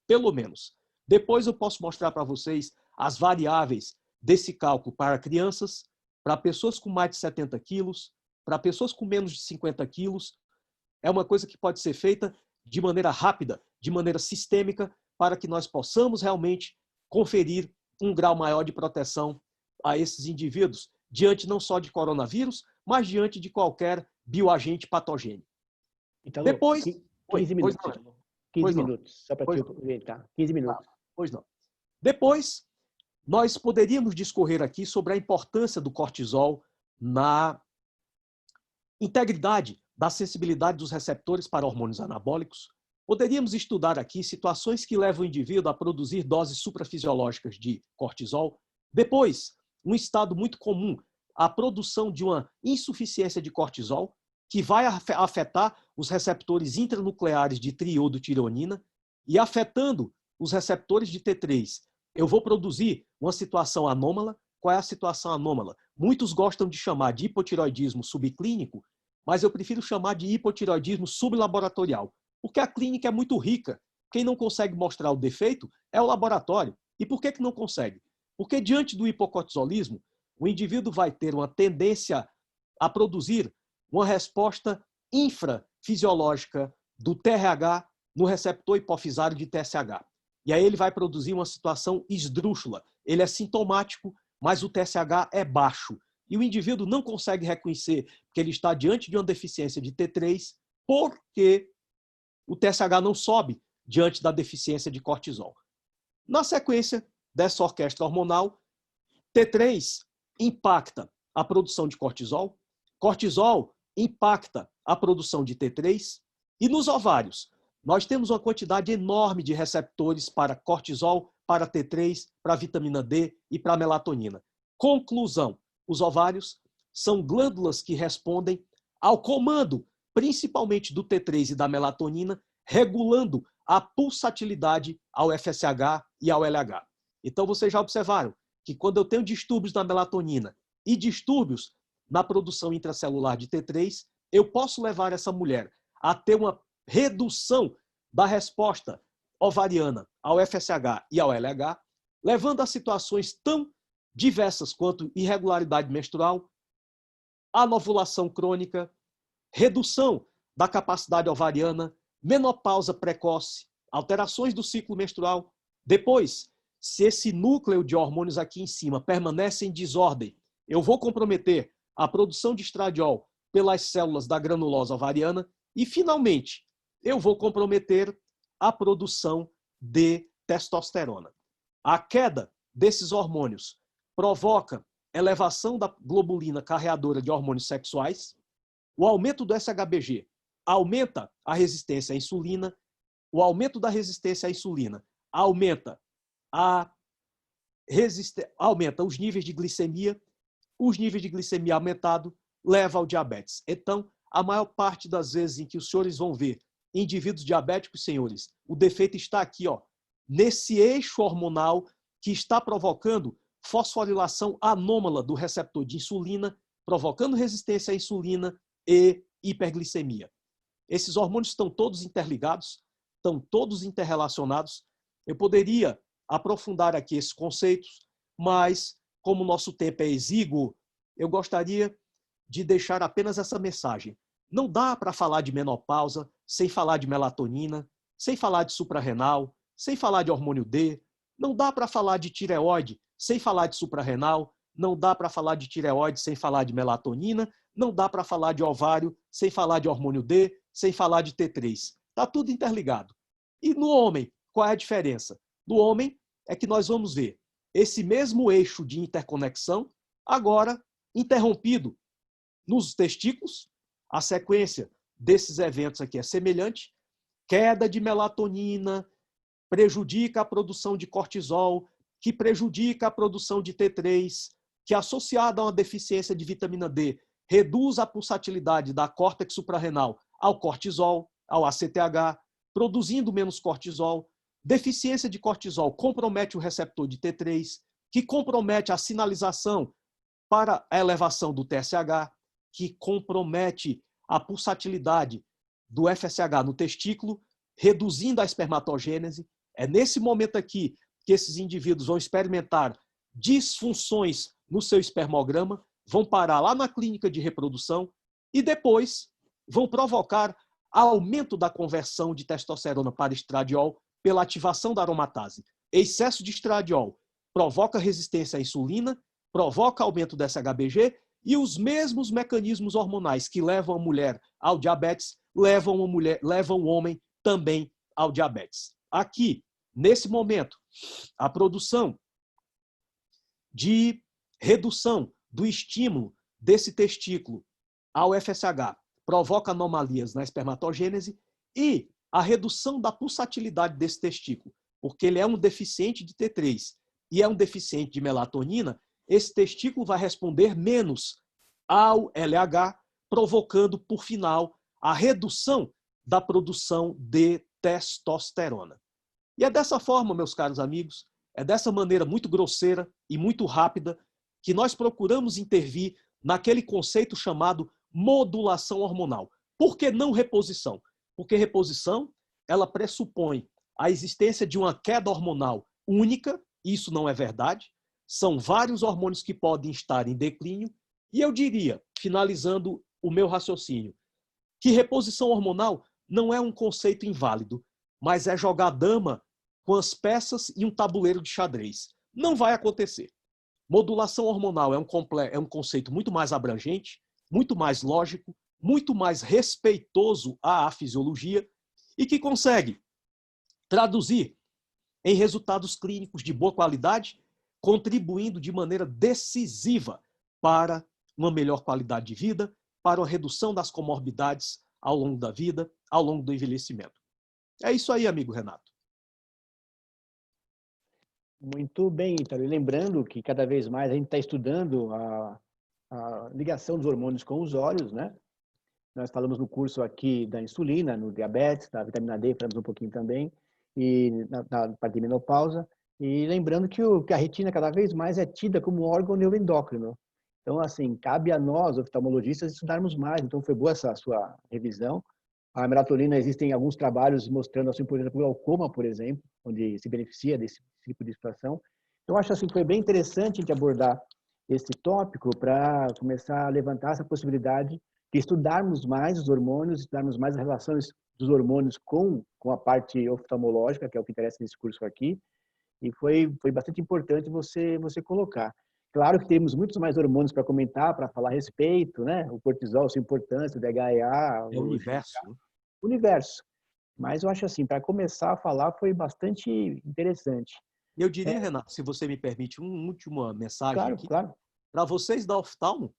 pelo menos. Depois eu posso mostrar para vocês as variáveis desse cálculo para crianças, para pessoas com mais de 70 quilos, para pessoas com menos de 50 quilos. É uma coisa que pode ser feita de maneira rápida, de maneira sistêmica, para que nós possamos realmente conferir um grau maior de proteção a esses indivíduos, diante não só de coronavírus, mas diante de qualquer bioagente patogênico. Então, Depois... 15 minutos. 15 minutos, só para te aproveitar. 15 minutos. Pois não. Depois, nós poderíamos discorrer aqui sobre a importância do cortisol na integridade da sensibilidade dos receptores para hormônios anabólicos. Poderíamos estudar aqui situações que levam o indivíduo a produzir doses suprafisiológicas de cortisol. Depois, um estado muito comum, a produção de uma insuficiência de cortisol, que vai afetar os receptores intranucleares de triiodotireonina e afetando os receptores de T3. Eu vou produzir uma situação anômala. Qual é a situação anômala? Muitos gostam de chamar de hipotireoidismo subclínico, mas eu prefiro chamar de hipotireoidismo sublaboratorial, porque a clínica é muito rica. Quem não consegue mostrar o defeito é o laboratório. E por que não consegue? Porque diante do hipocortisolismo, o indivíduo vai ter uma tendência a produzir uma resposta infrafisiológica do TRH no receptor hipofisário de TSH. E aí ele vai produzir uma situação esdrúxula. Ele é sintomático, mas o TSH é baixo. E o indivíduo não consegue reconhecer que ele está diante de uma deficiência de T3 porque o TSH não sobe diante da deficiência de cortisol. Na sequência dessa orquestra hormonal, T3 impacta a produção de cortisol, cortisol impacta a produção de T3 e nos ovários nós temos uma quantidade enorme de receptores para cortisol, para T3, para vitamina D e para melatonina. Conclusão, os ovários são glândulas que respondem ao comando, principalmente do T3 e da melatonina, regulando a pulsatilidade ao FSH e ao LH. Então, vocês já observaram que quando eu tenho distúrbios na melatonina e distúrbios na produção intracelular de T3, eu posso levar essa mulher a ter uma redução da resposta ovariana ao FSH e ao LH, levando a situações tão diversas quanto irregularidade menstrual, anovulação crônica, redução da capacidade ovariana, menopausa precoce, alterações do ciclo menstrual. Depois, se esse núcleo de hormônios aqui em cima permanece em desordem, eu vou comprometer a produção de estradiol pelas células da granulose ovariana e, finalmente, eu vou comprometer a produção de testosterona. A queda desses hormônios provoca elevação da globulina carreadora de hormônios sexuais, o aumento do SHBG aumenta a resistência à insulina o aumento da resistência à insulina aumenta os níveis de glicemia, os níveis de glicemia aumentado leva ao diabetes. Então, a maior parte das vezes em que os senhores vão ver indivíduos diabéticos, senhores, o defeito está aqui, ó, nesse eixo hormonal que está provocando fosforilação anômala do receptor de insulina, provocando resistência à insulina e hiperglicemia. Esses hormônios estão todos interligados, estão todos interrelacionados. Eu poderia aprofundar aqui esses conceitos, mas como o nosso tempo é exíguo, eu gostaria de deixar apenas essa mensagem. Não dá para falar de menopausa sem falar de melatonina, sem falar de suprarrenal, sem falar de hormônio D. Não dá para falar de tireoide sem falar de suprarrenal. Não dá para falar de tireoide sem falar de melatonina. Não dá para falar de ovário sem falar de hormônio D, sem falar de T3. Está tudo interligado. E no homem, qual é a diferença? No homem é que nós vamos ver esse mesmo eixo de interconexão, agora interrompido nos testículos. A sequência desses eventos aqui é semelhante. Queda de melatonina prejudica a produção de cortisol, que prejudica a produção de T3, que associada a uma deficiência de vitamina D, reduz a pulsatilidade da córtex suprarrenal ao cortisol, ao ACTH, produzindo menos cortisol. Deficiência de cortisol compromete o receptor de T3, que compromete a sinalização para a elevação do TSH, que compromete a pulsatilidade do FSH no testículo, reduzindo a espermatogênese. É nesse momento aqui que esses indivíduos vão experimentar disfunções no seu espermograma, vão parar lá na clínica de reprodução e depois vão provocar aumento da conversão de testosterona para estradiol pela ativação da aromatase. Excesso de estradiol provoca resistência à insulina, provoca aumento do SHBG e os mesmos mecanismos hormonais que levam a mulher ao diabetes levam o homem também ao diabetes. Aqui, nesse momento, a produção de redução do estímulo desse testículo ao FSH provoca anomalias na espermatogênese e a redução da pulsatilidade desse testículo, porque ele é um deficiente de T3 e é um deficiente de melatonina, esse testículo vai responder menos ao LH, provocando, por final, a redução da produção de testosterona. E é dessa forma, meus caros amigos, é dessa maneira muito grosseira e muito rápida que nós procuramos intervir naquele conceito chamado modulação hormonal. Por que não reposição? Porque reposição, ela pressupõe a existência de uma queda hormonal única, isso não é verdade, são vários hormônios que podem estar em declínio, e eu diria, finalizando o meu raciocínio, que reposição hormonal não é um conceito inválido, mas é jogar dama com as peças e um tabuleiro de xadrez. Não vai acontecer. Modulação hormonal é um conceito muito mais abrangente, muito mais lógico, muito mais respeitoso à fisiologia e que consegue traduzir em resultados clínicos de boa qualidade, contribuindo de maneira decisiva para uma melhor qualidade de vida, para a redução das comorbidades ao longo da vida, ao longo do envelhecimento. É isso aí, amigo Renato. Muito bem, Ítalo. E lembrando que cada vez mais a gente está estudando a ligação dos hormônios com os olhos, né? Nós falamos no curso aqui da insulina, no diabetes, da vitamina D, falamos um pouquinho também, e na parte de menopausa. E lembrando que a retina cada vez mais é tida como órgão neuroendócrino. Então, assim, cabe a nós, oftalmologistas, estudarmos mais. Então, foi boa essa sua revisão. A melatonina, existem alguns trabalhos mostrando a sua importância para o glaucoma, por exemplo, onde se beneficia desse tipo de situação. Então, acho assim, foi bem interessante a gente abordar esse tópico para começar a levantar essa possibilidade de estudarmos mais os hormônios, estudarmos mais as relações dos hormônios com a parte oftalmológica, que é o que interessa nesse curso aqui. E foi bastante importante você colocar. Claro que temos muitos mais hormônios para comentar, para falar a respeito, né? O cortisol, sua importância, o DHEA, É o universo. O universo. Mas eu acho assim, para começar a falar, foi bastante interessante. Eu diria, Renato, se você me permite, uma última mensagem claro, aqui. Claro. Para vocês da oftalmo,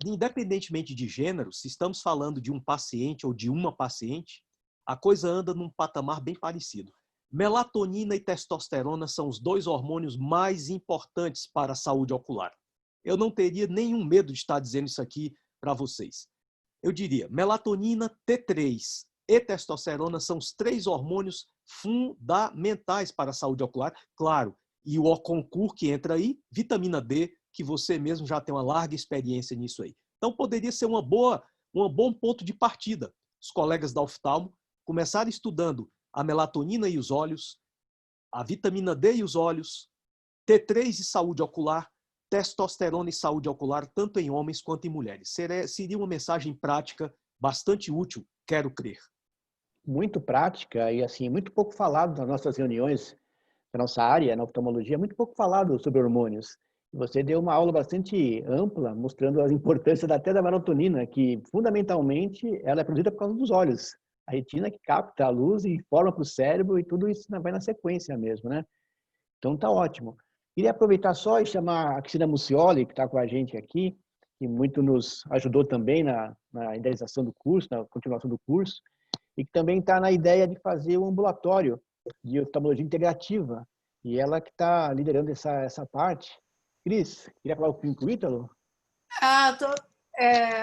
independentemente de gênero, se estamos falando de um paciente ou de uma paciente, a coisa anda num patamar bem parecido. Melatonina e testosterona são os 2 hormônios mais importantes para a saúde ocular. Eu não teria nenhum medo de estar dizendo isso aqui para vocês. Eu diria, melatonina, T3 e testosterona são os 3 hormônios fundamentais para a saúde ocular. Claro, e o concurso que entra aí, vitamina D, que você mesmo já tem uma larga experiência nisso aí. Então, poderia ser um bom ponto de partida. Os colegas da oftalmo começarem estudando a melatonina e os olhos, a vitamina D e os olhos, T3 e saúde ocular, testosterona e saúde ocular, tanto em homens quanto em mulheres. Seria uma mensagem prática bastante útil, quero crer. Muito prática e assim muito pouco falado nas nossas reuniões, na nossa área, na oftalmologia, muito pouco falado sobre hormônios. Você deu uma aula bastante ampla, mostrando a importância até da melatonina, que fundamentalmente ela é produzida por causa dos olhos. A retina que capta a luz e informa para o cérebro e tudo isso vai na sequência mesmo, né? Então tá ótimo. Queria aproveitar só e chamar a Cristina Mucioli, que está com a gente aqui, que muito nos ajudou também na idealização do curso, na continuação do curso, e que também está na ideia de fazer um ambulatório de oftalmologia integrativa. E ela que está liderando essa parte. Cris, queria falar um pouquinho com o Ítalo?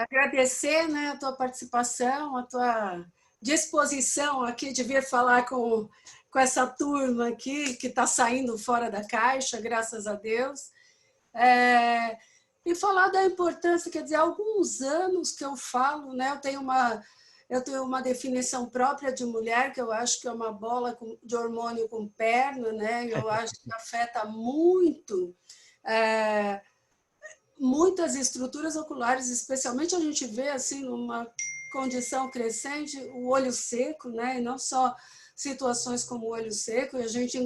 Agradecer, né, a tua participação, a tua disposição aqui de vir falar com essa turma aqui que está saindo fora da caixa, graças a Deus. E falar da importância, quer dizer, há alguns anos que eu falo, né, eu tenho uma definição própria de mulher, que eu acho que é uma bola de hormônio com perna, né? Eu acho que afeta muito muitas estruturas oculares, especialmente a gente vê assim numa condição crescente o olho seco, né? E não só situações como o olho seco, e a gente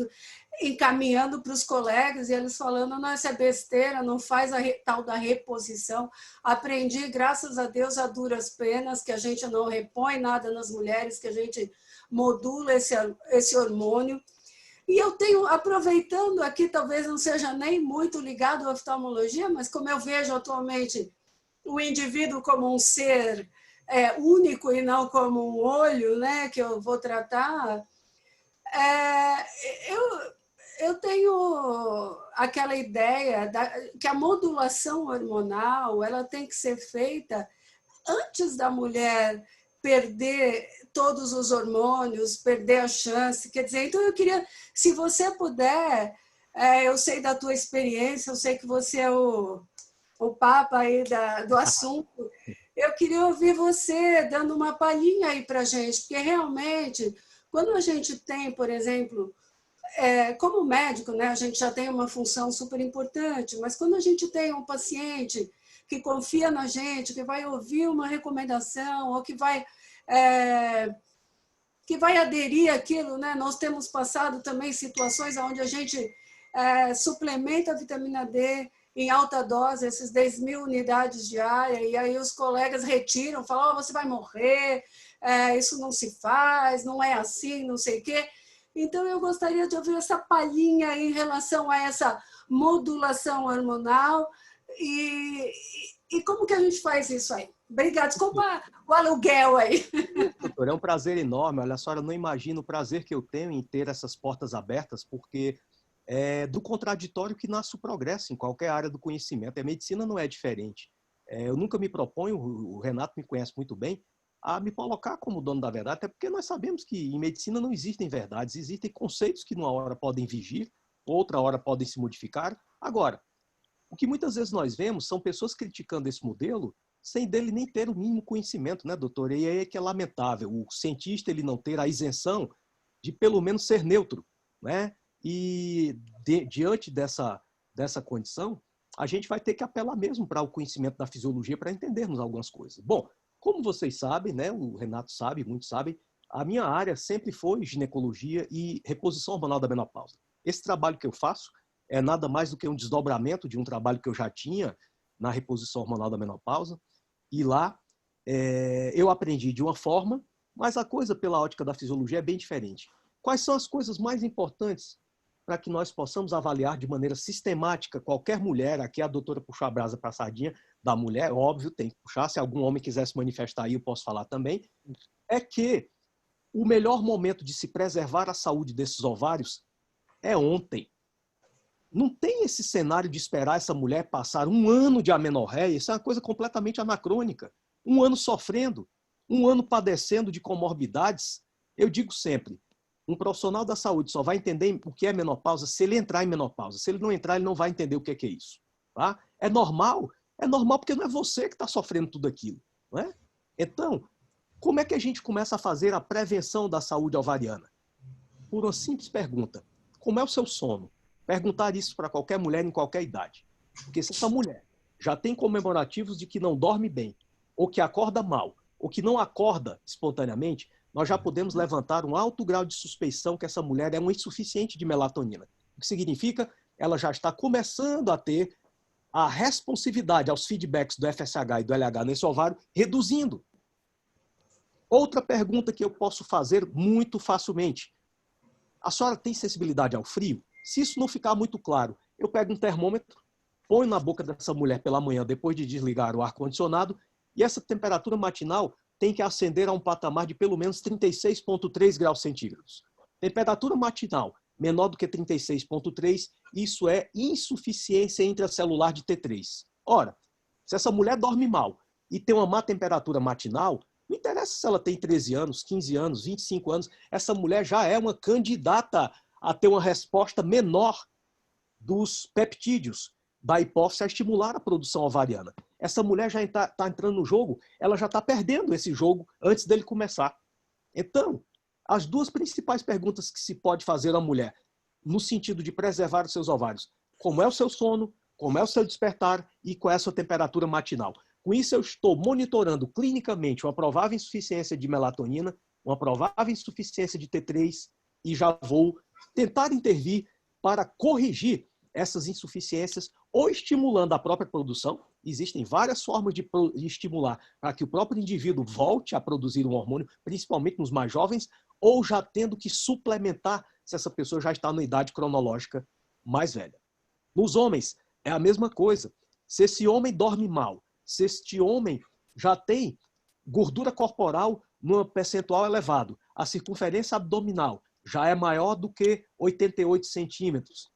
encaminhando para os colegas e eles falando, não, isso é besteira, não faz tal da reposição. Aprendi, graças a Deus, a duras penas, que a gente não repõe nada nas mulheres, que a gente modula esse hormônio. E eu tenho, aproveitando aqui, talvez não seja nem muito ligado à oftalmologia, mas como eu vejo atualmente o indivíduo como um ser único e não como um olho, né, que eu vou tratar, eu tenho aquela ideia que a modulação hormonal ela tem que ser feita antes da mulher perder todos os hormônios, perder a chance. Quer dizer, então eu queria, se você puder, eu sei da tua experiência, eu sei que você é o papa aí do assunto, eu queria ouvir você dando uma palhinha aí para a gente, porque realmente, quando a gente tem, por exemplo, como médico, né, a gente já tem uma função super importante, mas quando a gente tem um paciente que confia na gente, que vai ouvir uma recomendação ou que vai aderir àquilo, né? Nós temos passado também situações onde a gente suplementa a vitamina D em alta dose, esses 10.000 unidades diárias, e aí os colegas retiram, falam, você vai morrer, isso não se faz, não é assim, não sei o quê. Então, eu gostaria de ouvir essa palhinha em relação a essa modulação hormonal e como que a gente faz isso aí? Obrigada. Desculpa o aluguel aí. Doutor, é um prazer enorme. Olha só, eu não imagino o prazer que eu tenho em ter essas portas abertas, porque é do contraditório que nasce o progresso em qualquer área do conhecimento. A medicina não é diferente. Eu nunca me proponho, o Renato me conhece muito bem, a me colocar como dono da verdade, até porque nós sabemos que em medicina não existem verdades, existem conceitos que numa hora podem vigir, outra hora podem se modificar. Agora, o que muitas vezes nós vemos são pessoas criticando esse modelo sem dele nem ter o mínimo conhecimento, né, doutor? E aí é que é lamentável o cientista ele não ter a isenção de pelo menos ser neutro, né? E diante dessa condição, a gente vai ter que apelar mesmo para o conhecimento da fisiologia para entendermos algumas coisas. Bom, como vocês sabem, né, o Renato sabe, muitos sabem, a minha área sempre foi ginecologia e reposição hormonal da menopausa. Esse trabalho que eu faço é nada mais do que um desdobramento de um trabalho que eu já tinha na reposição hormonal da menopausa. E lá eu aprendi de uma forma, mas a coisa pela ótica da fisiologia é bem diferente. Quais são as coisas mais importantes para que nós possamos avaliar de maneira sistemática qualquer mulher? Aqui a doutora puxou a brasa para a sardinha da mulher, óbvio, tem que puxar. Se algum homem quiser se manifestar aí, eu posso falar também. É que o melhor momento de se preservar a saúde desses ovários é ontem. Não tem esse cenário de esperar essa mulher passar um ano de amenorreia, isso é uma coisa completamente anacrônica. Um ano sofrendo, um ano padecendo de comorbidades. Eu digo sempre, um profissional da saúde só vai entender o que é menopausa se ele entrar em menopausa. Se ele não entrar, ele não vai entender o que é isso. Tá? É normal porque não é você que está sofrendo tudo aquilo. Não é? Então, como é que a gente começa a fazer a prevenção da saúde ovariana? Por uma simples pergunta. Como é o seu sono? Perguntar isso para qualquer mulher em qualquer idade. Porque se essa mulher já tem comemorativos de que não dorme bem, ou que acorda mal, ou que não acorda espontaneamente, nós já podemos levantar um alto grau de suspeição que essa mulher é uma insuficiente de melatonina. O que significa ela já está começando a ter a responsividade aos feedbacks do FSH e do LH nesse ovário reduzindo. Outra pergunta que eu posso fazer muito facilmente. A senhora tem sensibilidade ao frio? Se isso não ficar muito claro, eu pego um termômetro, ponho na boca dessa mulher pela manhã, depois de desligar o ar-condicionado, e essa temperatura matinal tem que ascender a um patamar de pelo menos 36,3 graus centígrados. Temperatura matinal menor do que 36,3, isso é insuficiência intracelular de T3. Ora, se essa mulher dorme mal e tem uma má temperatura matinal, não interessa se ela tem 13 anos, 15 anos, 25 anos, essa mulher já é uma candidata a ter uma resposta menor dos peptídeos da hipófise a estimular a produção ovariana. Essa mulher já está entrando no jogo, ela já está perdendo esse jogo antes dele começar. Então, as duas principais perguntas que se pode fazer à mulher, no sentido de preservar os seus ovários, como é o seu sono, como é o seu despertar e qual é a sua temperatura matinal. Com isso, eu estou monitorando clinicamente uma provável insuficiência de melatonina, uma provável insuficiência de T3 e já vou tentar intervir para corrigir essas insuficiências ou estimulando a própria produção. Existem várias formas de estimular para que o próprio indivíduo volte a produzir um hormônio, principalmente nos mais jovens, ou já tendo que suplementar se essa pessoa já está na idade cronológica mais velha. Nos homens, é a mesma coisa. Se esse homem dorme mal, se este homem já tem gordura corporal num percentual elevado, a circunferência abdominal já é maior do que 88 centímetros,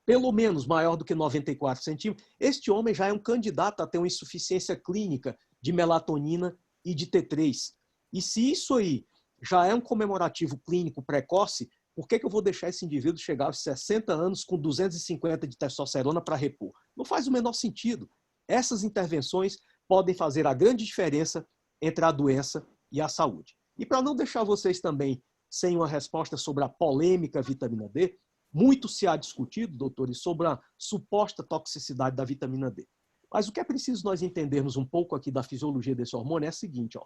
pelo menos maior do que 94 centímetros, este homem já é um candidato a ter uma insuficiência clínica de melatonina e de T3. E se isso aí já é um comemorativo clínico precoce, por que eu vou deixar esse indivíduo chegar aos 60 anos com 250 de testosterona para repor? Não faz o menor sentido. Essas intervenções podem fazer a grande diferença entre a doença e a saúde. E para não deixar vocês também sem uma resposta sobre a polêmica vitamina D, muito se há discutido, doutores, sobre a suposta toxicidade da vitamina D. Mas o que é preciso nós entendermos um pouco aqui da fisiologia desse hormônio é o seguinte, ó.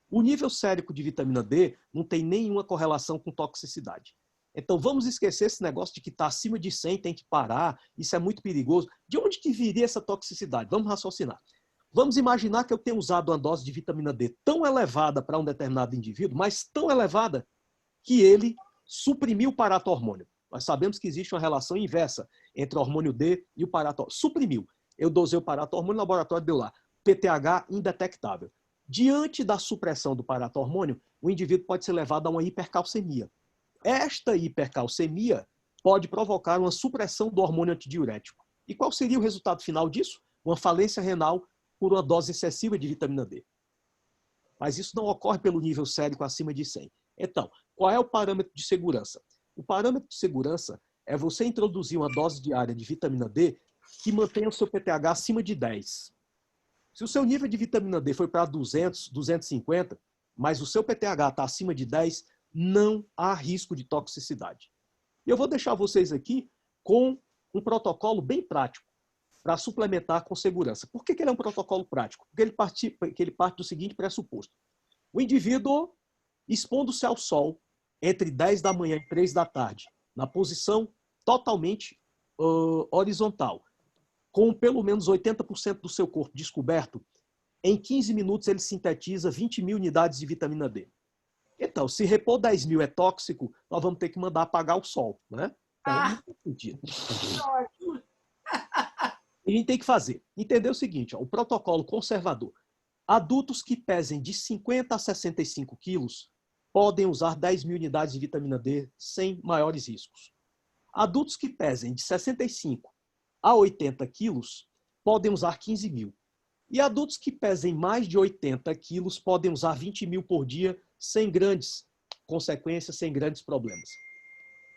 O nível sérico de vitamina D não tem nenhuma correlação com toxicidade. Então vamos esquecer esse negócio de que está acima de 100, tem que parar, isso é muito perigoso. De onde que viria essa toxicidade? Vamos raciocinar. Vamos imaginar que eu tenho usado uma dose de vitamina D tão elevada para um determinado indivíduo, mas tão elevada que ele suprimiu o paratormônio. Nós sabemos que existe uma relação inversa entre o hormônio D e o paratormônio. Suprimiu. Eu dosei o paratormônio, o laboratório deu lá. PTH indetectável. Diante da supressão do paratormônio, o indivíduo pode ser levado a uma hipercalcemia. Esta hipercalcemia pode provocar uma supressão do hormônio antidiurético. E qual seria o resultado final disso? Uma falência renal por uma dose excessiva de vitamina D. Mas isso não ocorre pelo nível sérico acima de 100. Então, qual é o parâmetro de segurança? O parâmetro de segurança é você introduzir uma dose diária de vitamina D que mantenha o seu PTH acima de 10. Se o seu nível de vitamina D foi para 200, 250, mas o seu PTH está acima de 10, não há risco de toxicidade. E eu vou deixar vocês aqui com um protocolo bem prático para suplementar com segurança. Por que ele é um protocolo prático? Porque ele parte do seguinte pressuposto. O indivíduo expondo-se ao sol entre 10 da manhã e 3 da tarde, na posição totalmente horizontal, com pelo menos 80% do seu corpo descoberto, em 15 minutos ele sintetiza 20 mil unidades de vitamina D. Então, se repor 10 mil é tóxico, nós vamos ter que mandar apagar o sol, né? Então, não tem sentido. A gente tem que fazer. Entender o seguinte, ó, o protocolo conservador. Adultos que pesem de 50 a 65 quilos podem usar 10.000 unidades de vitamina D sem maiores riscos. Adultos que pesem de 65 a 80 quilos podem usar 15.000. E adultos que pesem mais de 80 quilos podem usar 20.000 por dia sem grandes consequências, sem grandes problemas.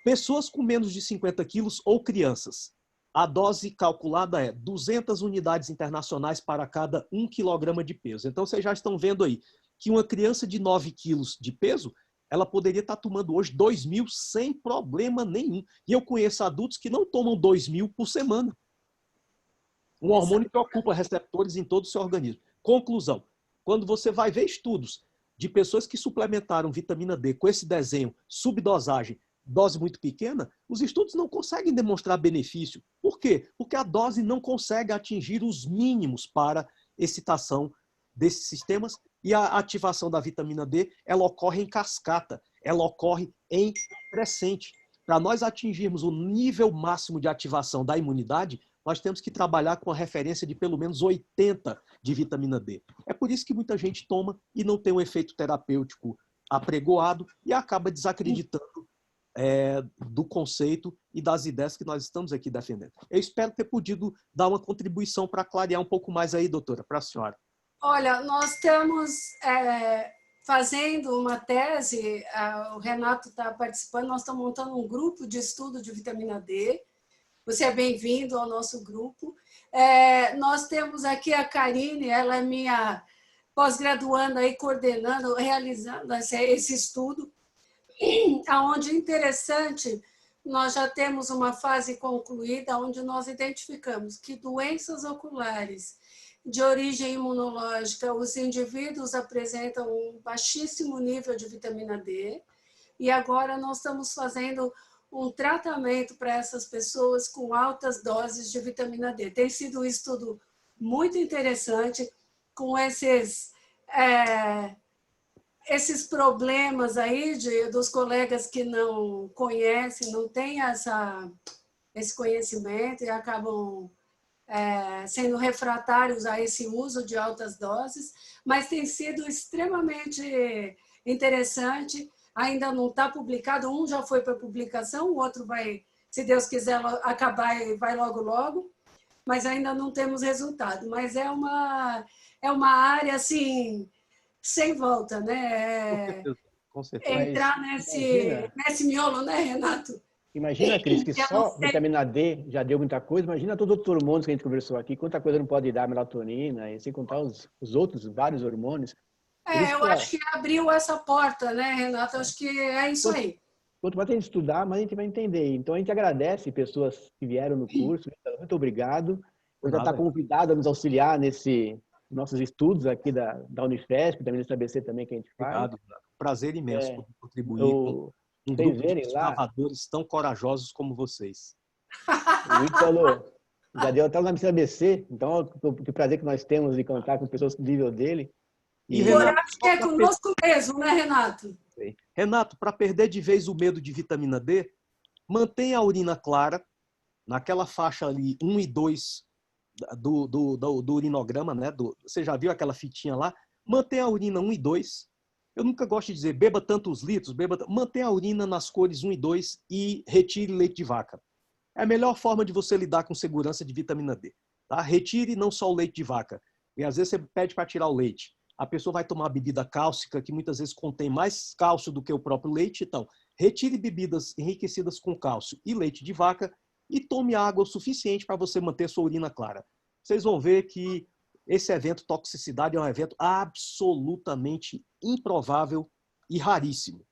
Pessoas com menos de 50 quilos ou crianças, a dose calculada é 200 unidades internacionais para cada 1 quilograma de peso. Então, vocês já estão vendo aí que uma criança de 9 quilos de peso, ela poderia estar tomando hoje 2.000 sem problema nenhum. E eu conheço adultos que não tomam 2.000 por semana. Um hormônio que ocupa receptores em todo o seu organismo. Conclusão, quando você vai ver estudos de pessoas que suplementaram vitamina D com esse desenho, subdosagem, dose muito pequena, os estudos não conseguem demonstrar benefício. Por quê? Porque a dose não consegue atingir os mínimos para excitação desses sistemas e a ativação da vitamina D, ela ocorre em cascata, ela ocorre em crescente. Para nós atingirmos o nível máximo de ativação da imunidade, nós temos que trabalhar com a referência de pelo menos 80 de vitamina D. É por isso que muita gente toma e não tem um efeito terapêutico apregoado e acaba desacreditando do conceito e das ideias que nós estamos aqui defendendo. Eu espero ter podido dar uma contribuição para clarear um pouco mais aí, doutora, para a senhora. Olha, nós estamos fazendo uma tese, o Renato está participando, nós estamos montando um grupo de estudo de vitamina D. Você é bem-vindo ao nosso grupo. Nós temos aqui a Karine, ela é minha pós-graduanda aí, coordenando, realizando esse estudo, onde interessante, nós já temos uma fase concluída, onde nós identificamos que doenças oculares de origem imunológica, os indivíduos apresentam um baixíssimo nível de vitamina D, e agora nós estamos fazendo um tratamento para essas pessoas com altas doses de vitamina D. Tem sido um estudo muito interessante com esses problemas aí dos colegas que não conhecem, não têm esse conhecimento e acabam sendo refratários a esse uso de altas doses, mas tem sido extremamente interessante. Ainda não está publicado, um já foi para publicação, o outro vai, se Deus quiser, acabar e vai logo, logo, mas ainda não temos resultado. Mas é uma área, assim, sem volta, né? Com certeza. Entrar nesse miolo, né, Renato? Imagina, Cris, que só vitamina D já deu muita coisa. Imagina todos os outros hormônios que a gente conversou aqui. Quanta coisa não pode dar, melatonina, e sem contar os outros vários hormônios. Eu acho que abriu essa porta, né, Renato? Eu acho que é isso aí. Quanto mais a gente estudar, mais a gente vai entender. Então, a gente agradece pessoas que vieram no curso. Muito obrigado. Eu já está convidado a nos auxiliar nesses nossos estudos aqui da Unifesp, também do ABC também que a gente faz. Obrigado. Prazer imenso por contribuir com um grupo de desbravadores tão corajosos como vocês. O Ítalo já deu até o nome do ABC, então que prazer que nós temos de contar com pessoas do nível dele. E Renato, acho que é conosco mesmo, né, Renato? Renato, para perder de vez o medo de vitamina D, mantenha a urina clara, naquela faixa ali 1 e 2 do urinograma, né? Você já viu aquela fitinha lá? Mantenha a urina 1 e 2. Eu nunca gosto de dizer beba tantos litros, mantenha a urina nas cores 1 e 2 e retire leite de vaca. É a melhor forma de você lidar com segurança de vitamina D. Tá? Retire não só o leite de vaca. E às vezes você pede para tirar o leite. A pessoa vai tomar bebida cálcica, que muitas vezes contém mais cálcio do que o próprio leite. Então, retire bebidas enriquecidas com cálcio e leite de vaca e tome água o suficiente para você manter sua urina clara. Vocês vão ver que esse evento toxicidade é um evento absolutamente improvável e raríssimo.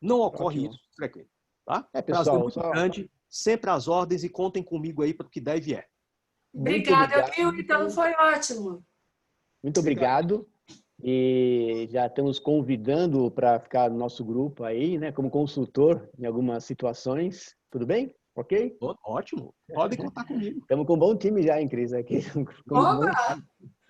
Não ocorre isso frequente. Tá? Pessoal, muito grande, sempre às ordens e contem comigo aí para o que der e vier. Obrigada, viu? Então foi ótimo. Muito obrigado. E já estamos convidando para ficar no nosso grupo aí, né, como consultor em algumas situações. Tudo bem? Ok? Ótimo. Podem contar comigo. Estamos com um bom time já, hein, Cris? Aqui.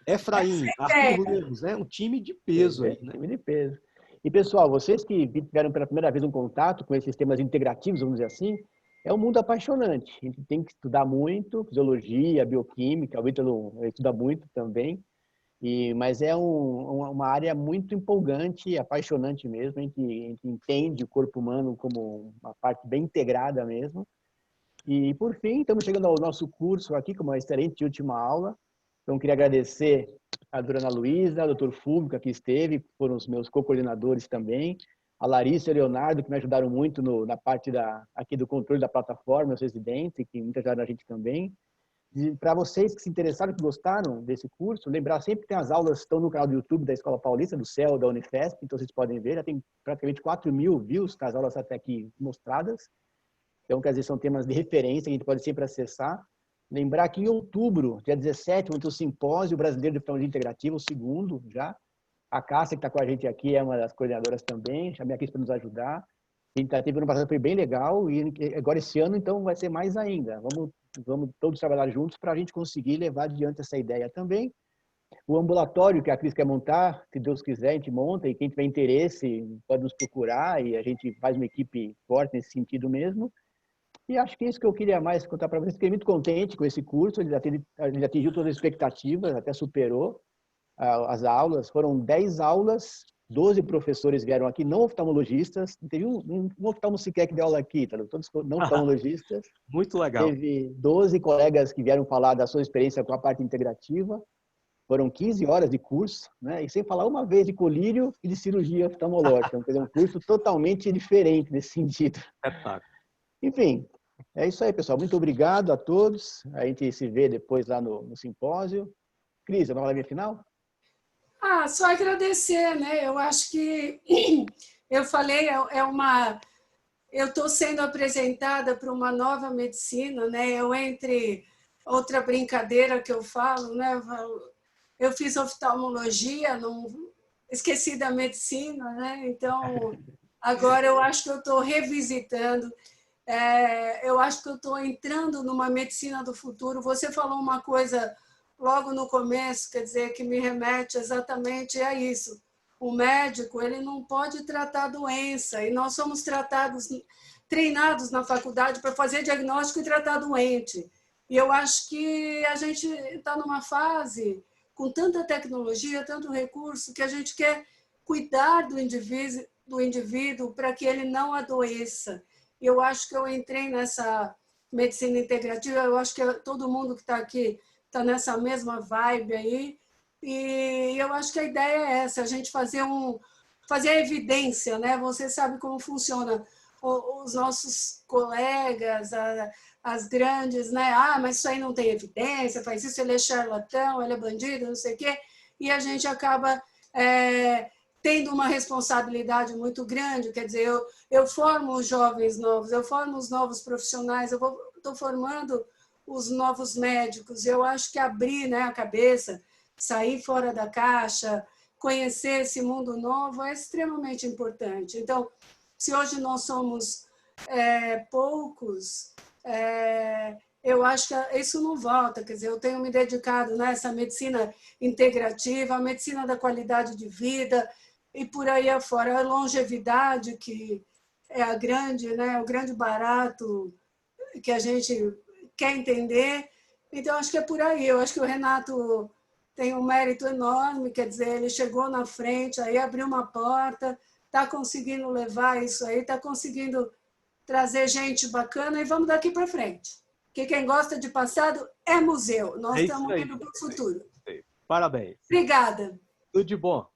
Efraim, Arthur Lemos, né? Um time de peso aí, né? Time de peso. E, pessoal, vocês que tiveram pela primeira vez um contato com esses sistemas integrativos, vamos dizer assim, é um mundo apaixonante. A gente tem que estudar muito, fisiologia, bioquímica, o Ítalo estuda muito também. Mas é uma área muito empolgante, apaixonante mesmo. A gente entende o corpo humano como uma parte bem integrada mesmo. E, por fim, estamos chegando ao nosso curso aqui, com uma excelente última aula. Então, queria agradecer a doutora Ana Luísa, ao doutor Fulvio, que aqui esteve, que foram os meus co-coordenadores também, a Larissa e o Leonardo, que me ajudaram muito na parte aqui do controle da plataforma, os residentes, e que muito ajudaram a gente também. E para vocês que se interessaram, que gostaram desse curso, lembrar sempre que tem as aulas estão no canal do YouTube da Escola Paulista, do CEL, da Unifesp, então vocês podem ver, já tem praticamente 4.000 views, as aulas até aqui mostradas. Então, quer dizer, são temas de referência que a gente pode sempre acessar. Lembrar que em outubro, dia 17, vamos ter o Simpósio Brasileiro de Oftalmologia Integrativa, o segundo já. A Cássia, que está com a gente aqui, é uma das coordenadoras também. Chamei aqui para nos ajudar. A iniciativa no passado foi bem legal e agora esse ano, então, vai ser mais ainda. Vamos todos trabalhar juntos para a gente conseguir levar adiante essa ideia também. O ambulatório que a Cris quer montar, se Deus quiser, a gente monta e quem tiver interesse pode nos procurar e a gente faz uma equipe forte nesse sentido mesmo. E acho que é isso que eu queria mais contar para vocês. Fiquei muito contente com esse curso, ele atingiu todas as expectativas, até superou as aulas. Foram 10 aulas, 12 professores vieram aqui, não oftalmologistas. Teve um oftalmo sequer que deu aula aqui, tá? Todos não oftalmologistas. Muito legal. Teve 12 colegas que vieram falar da sua experiência com a parte integrativa. Foram 15 horas de curso, né? E sem falar uma vez de colírio e de cirurgia oftalmológica. Então, um curso totalmente diferente nesse sentido. Enfim, é isso aí, pessoal. Muito obrigado a todos. A gente se vê depois lá no simpósio. Cris, a palavra final? Só agradecer, né? Eu acho que eu falei, eu estou sendo apresentada para uma nova medicina, né? Eu entre outra brincadeira que eu falo, né? Eu fiz oftalmologia, não esqueci da medicina, né? Então agora eu acho que eu estou revisitando. Eu acho que eu estou entrando numa medicina do futuro. Você falou uma coisa logo no começo, quer dizer, que me remete exatamente a isso. O médico, ele não pode tratar doença, e nós somos treinados na faculdade para fazer diagnóstico e tratar doente. E eu acho que a gente está numa fase com tanta tecnologia, tanto recurso, que a gente quer cuidar do indivíduo para que ele não adoeça. Eu acho que eu entrei nessa medicina integrativa, eu acho que todo mundo que está aqui está nessa mesma vibe aí, e eu acho que a ideia é essa, a gente fazer a evidência, né? Você sabe como funciona. Os nossos colegas, as grandes, né? Mas isso aí não tem evidência, faz isso, ele é charlatão, ele é bandido, não sei o quê, e a gente acaba tendo uma responsabilidade muito grande. Quer dizer, eu formo os jovens novos, eu formo os novos profissionais, eu estou formando os novos médicos. Eu acho que abrir, né, a cabeça, sair fora da caixa, conhecer esse mundo novo é extremamente importante. Então, se hoje nós somos poucos, eu acho que isso não volta. Quer dizer, eu tenho me dedicado nessa medicina integrativa, a medicina da qualidade de vida, e por aí afora, a longevidade, que é o grande barato que a gente quer entender. Então, acho que é por aí. Eu acho que o Renato tem um mérito enorme, quer dizer, ele chegou na frente, aí abriu uma porta, está conseguindo levar isso aí, está conseguindo trazer gente bacana, e vamos daqui para frente. Porque quem gosta de passado é museu. Nós estamos indo para o futuro. Parabéns. Obrigada. Tudo de bom.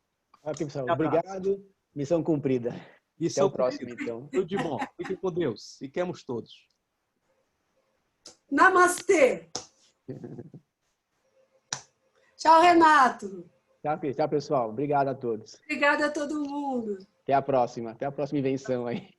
Ok, pessoal. Obrigado. Missão cumprida. Até o próximo, então. Tudo de bom. Fique com Deus. Fiquemos todos. Namastê. Tchau, Renato. Tchau, pessoal. Obrigado a todos. Obrigada a todo mundo. Até a próxima invenção aí.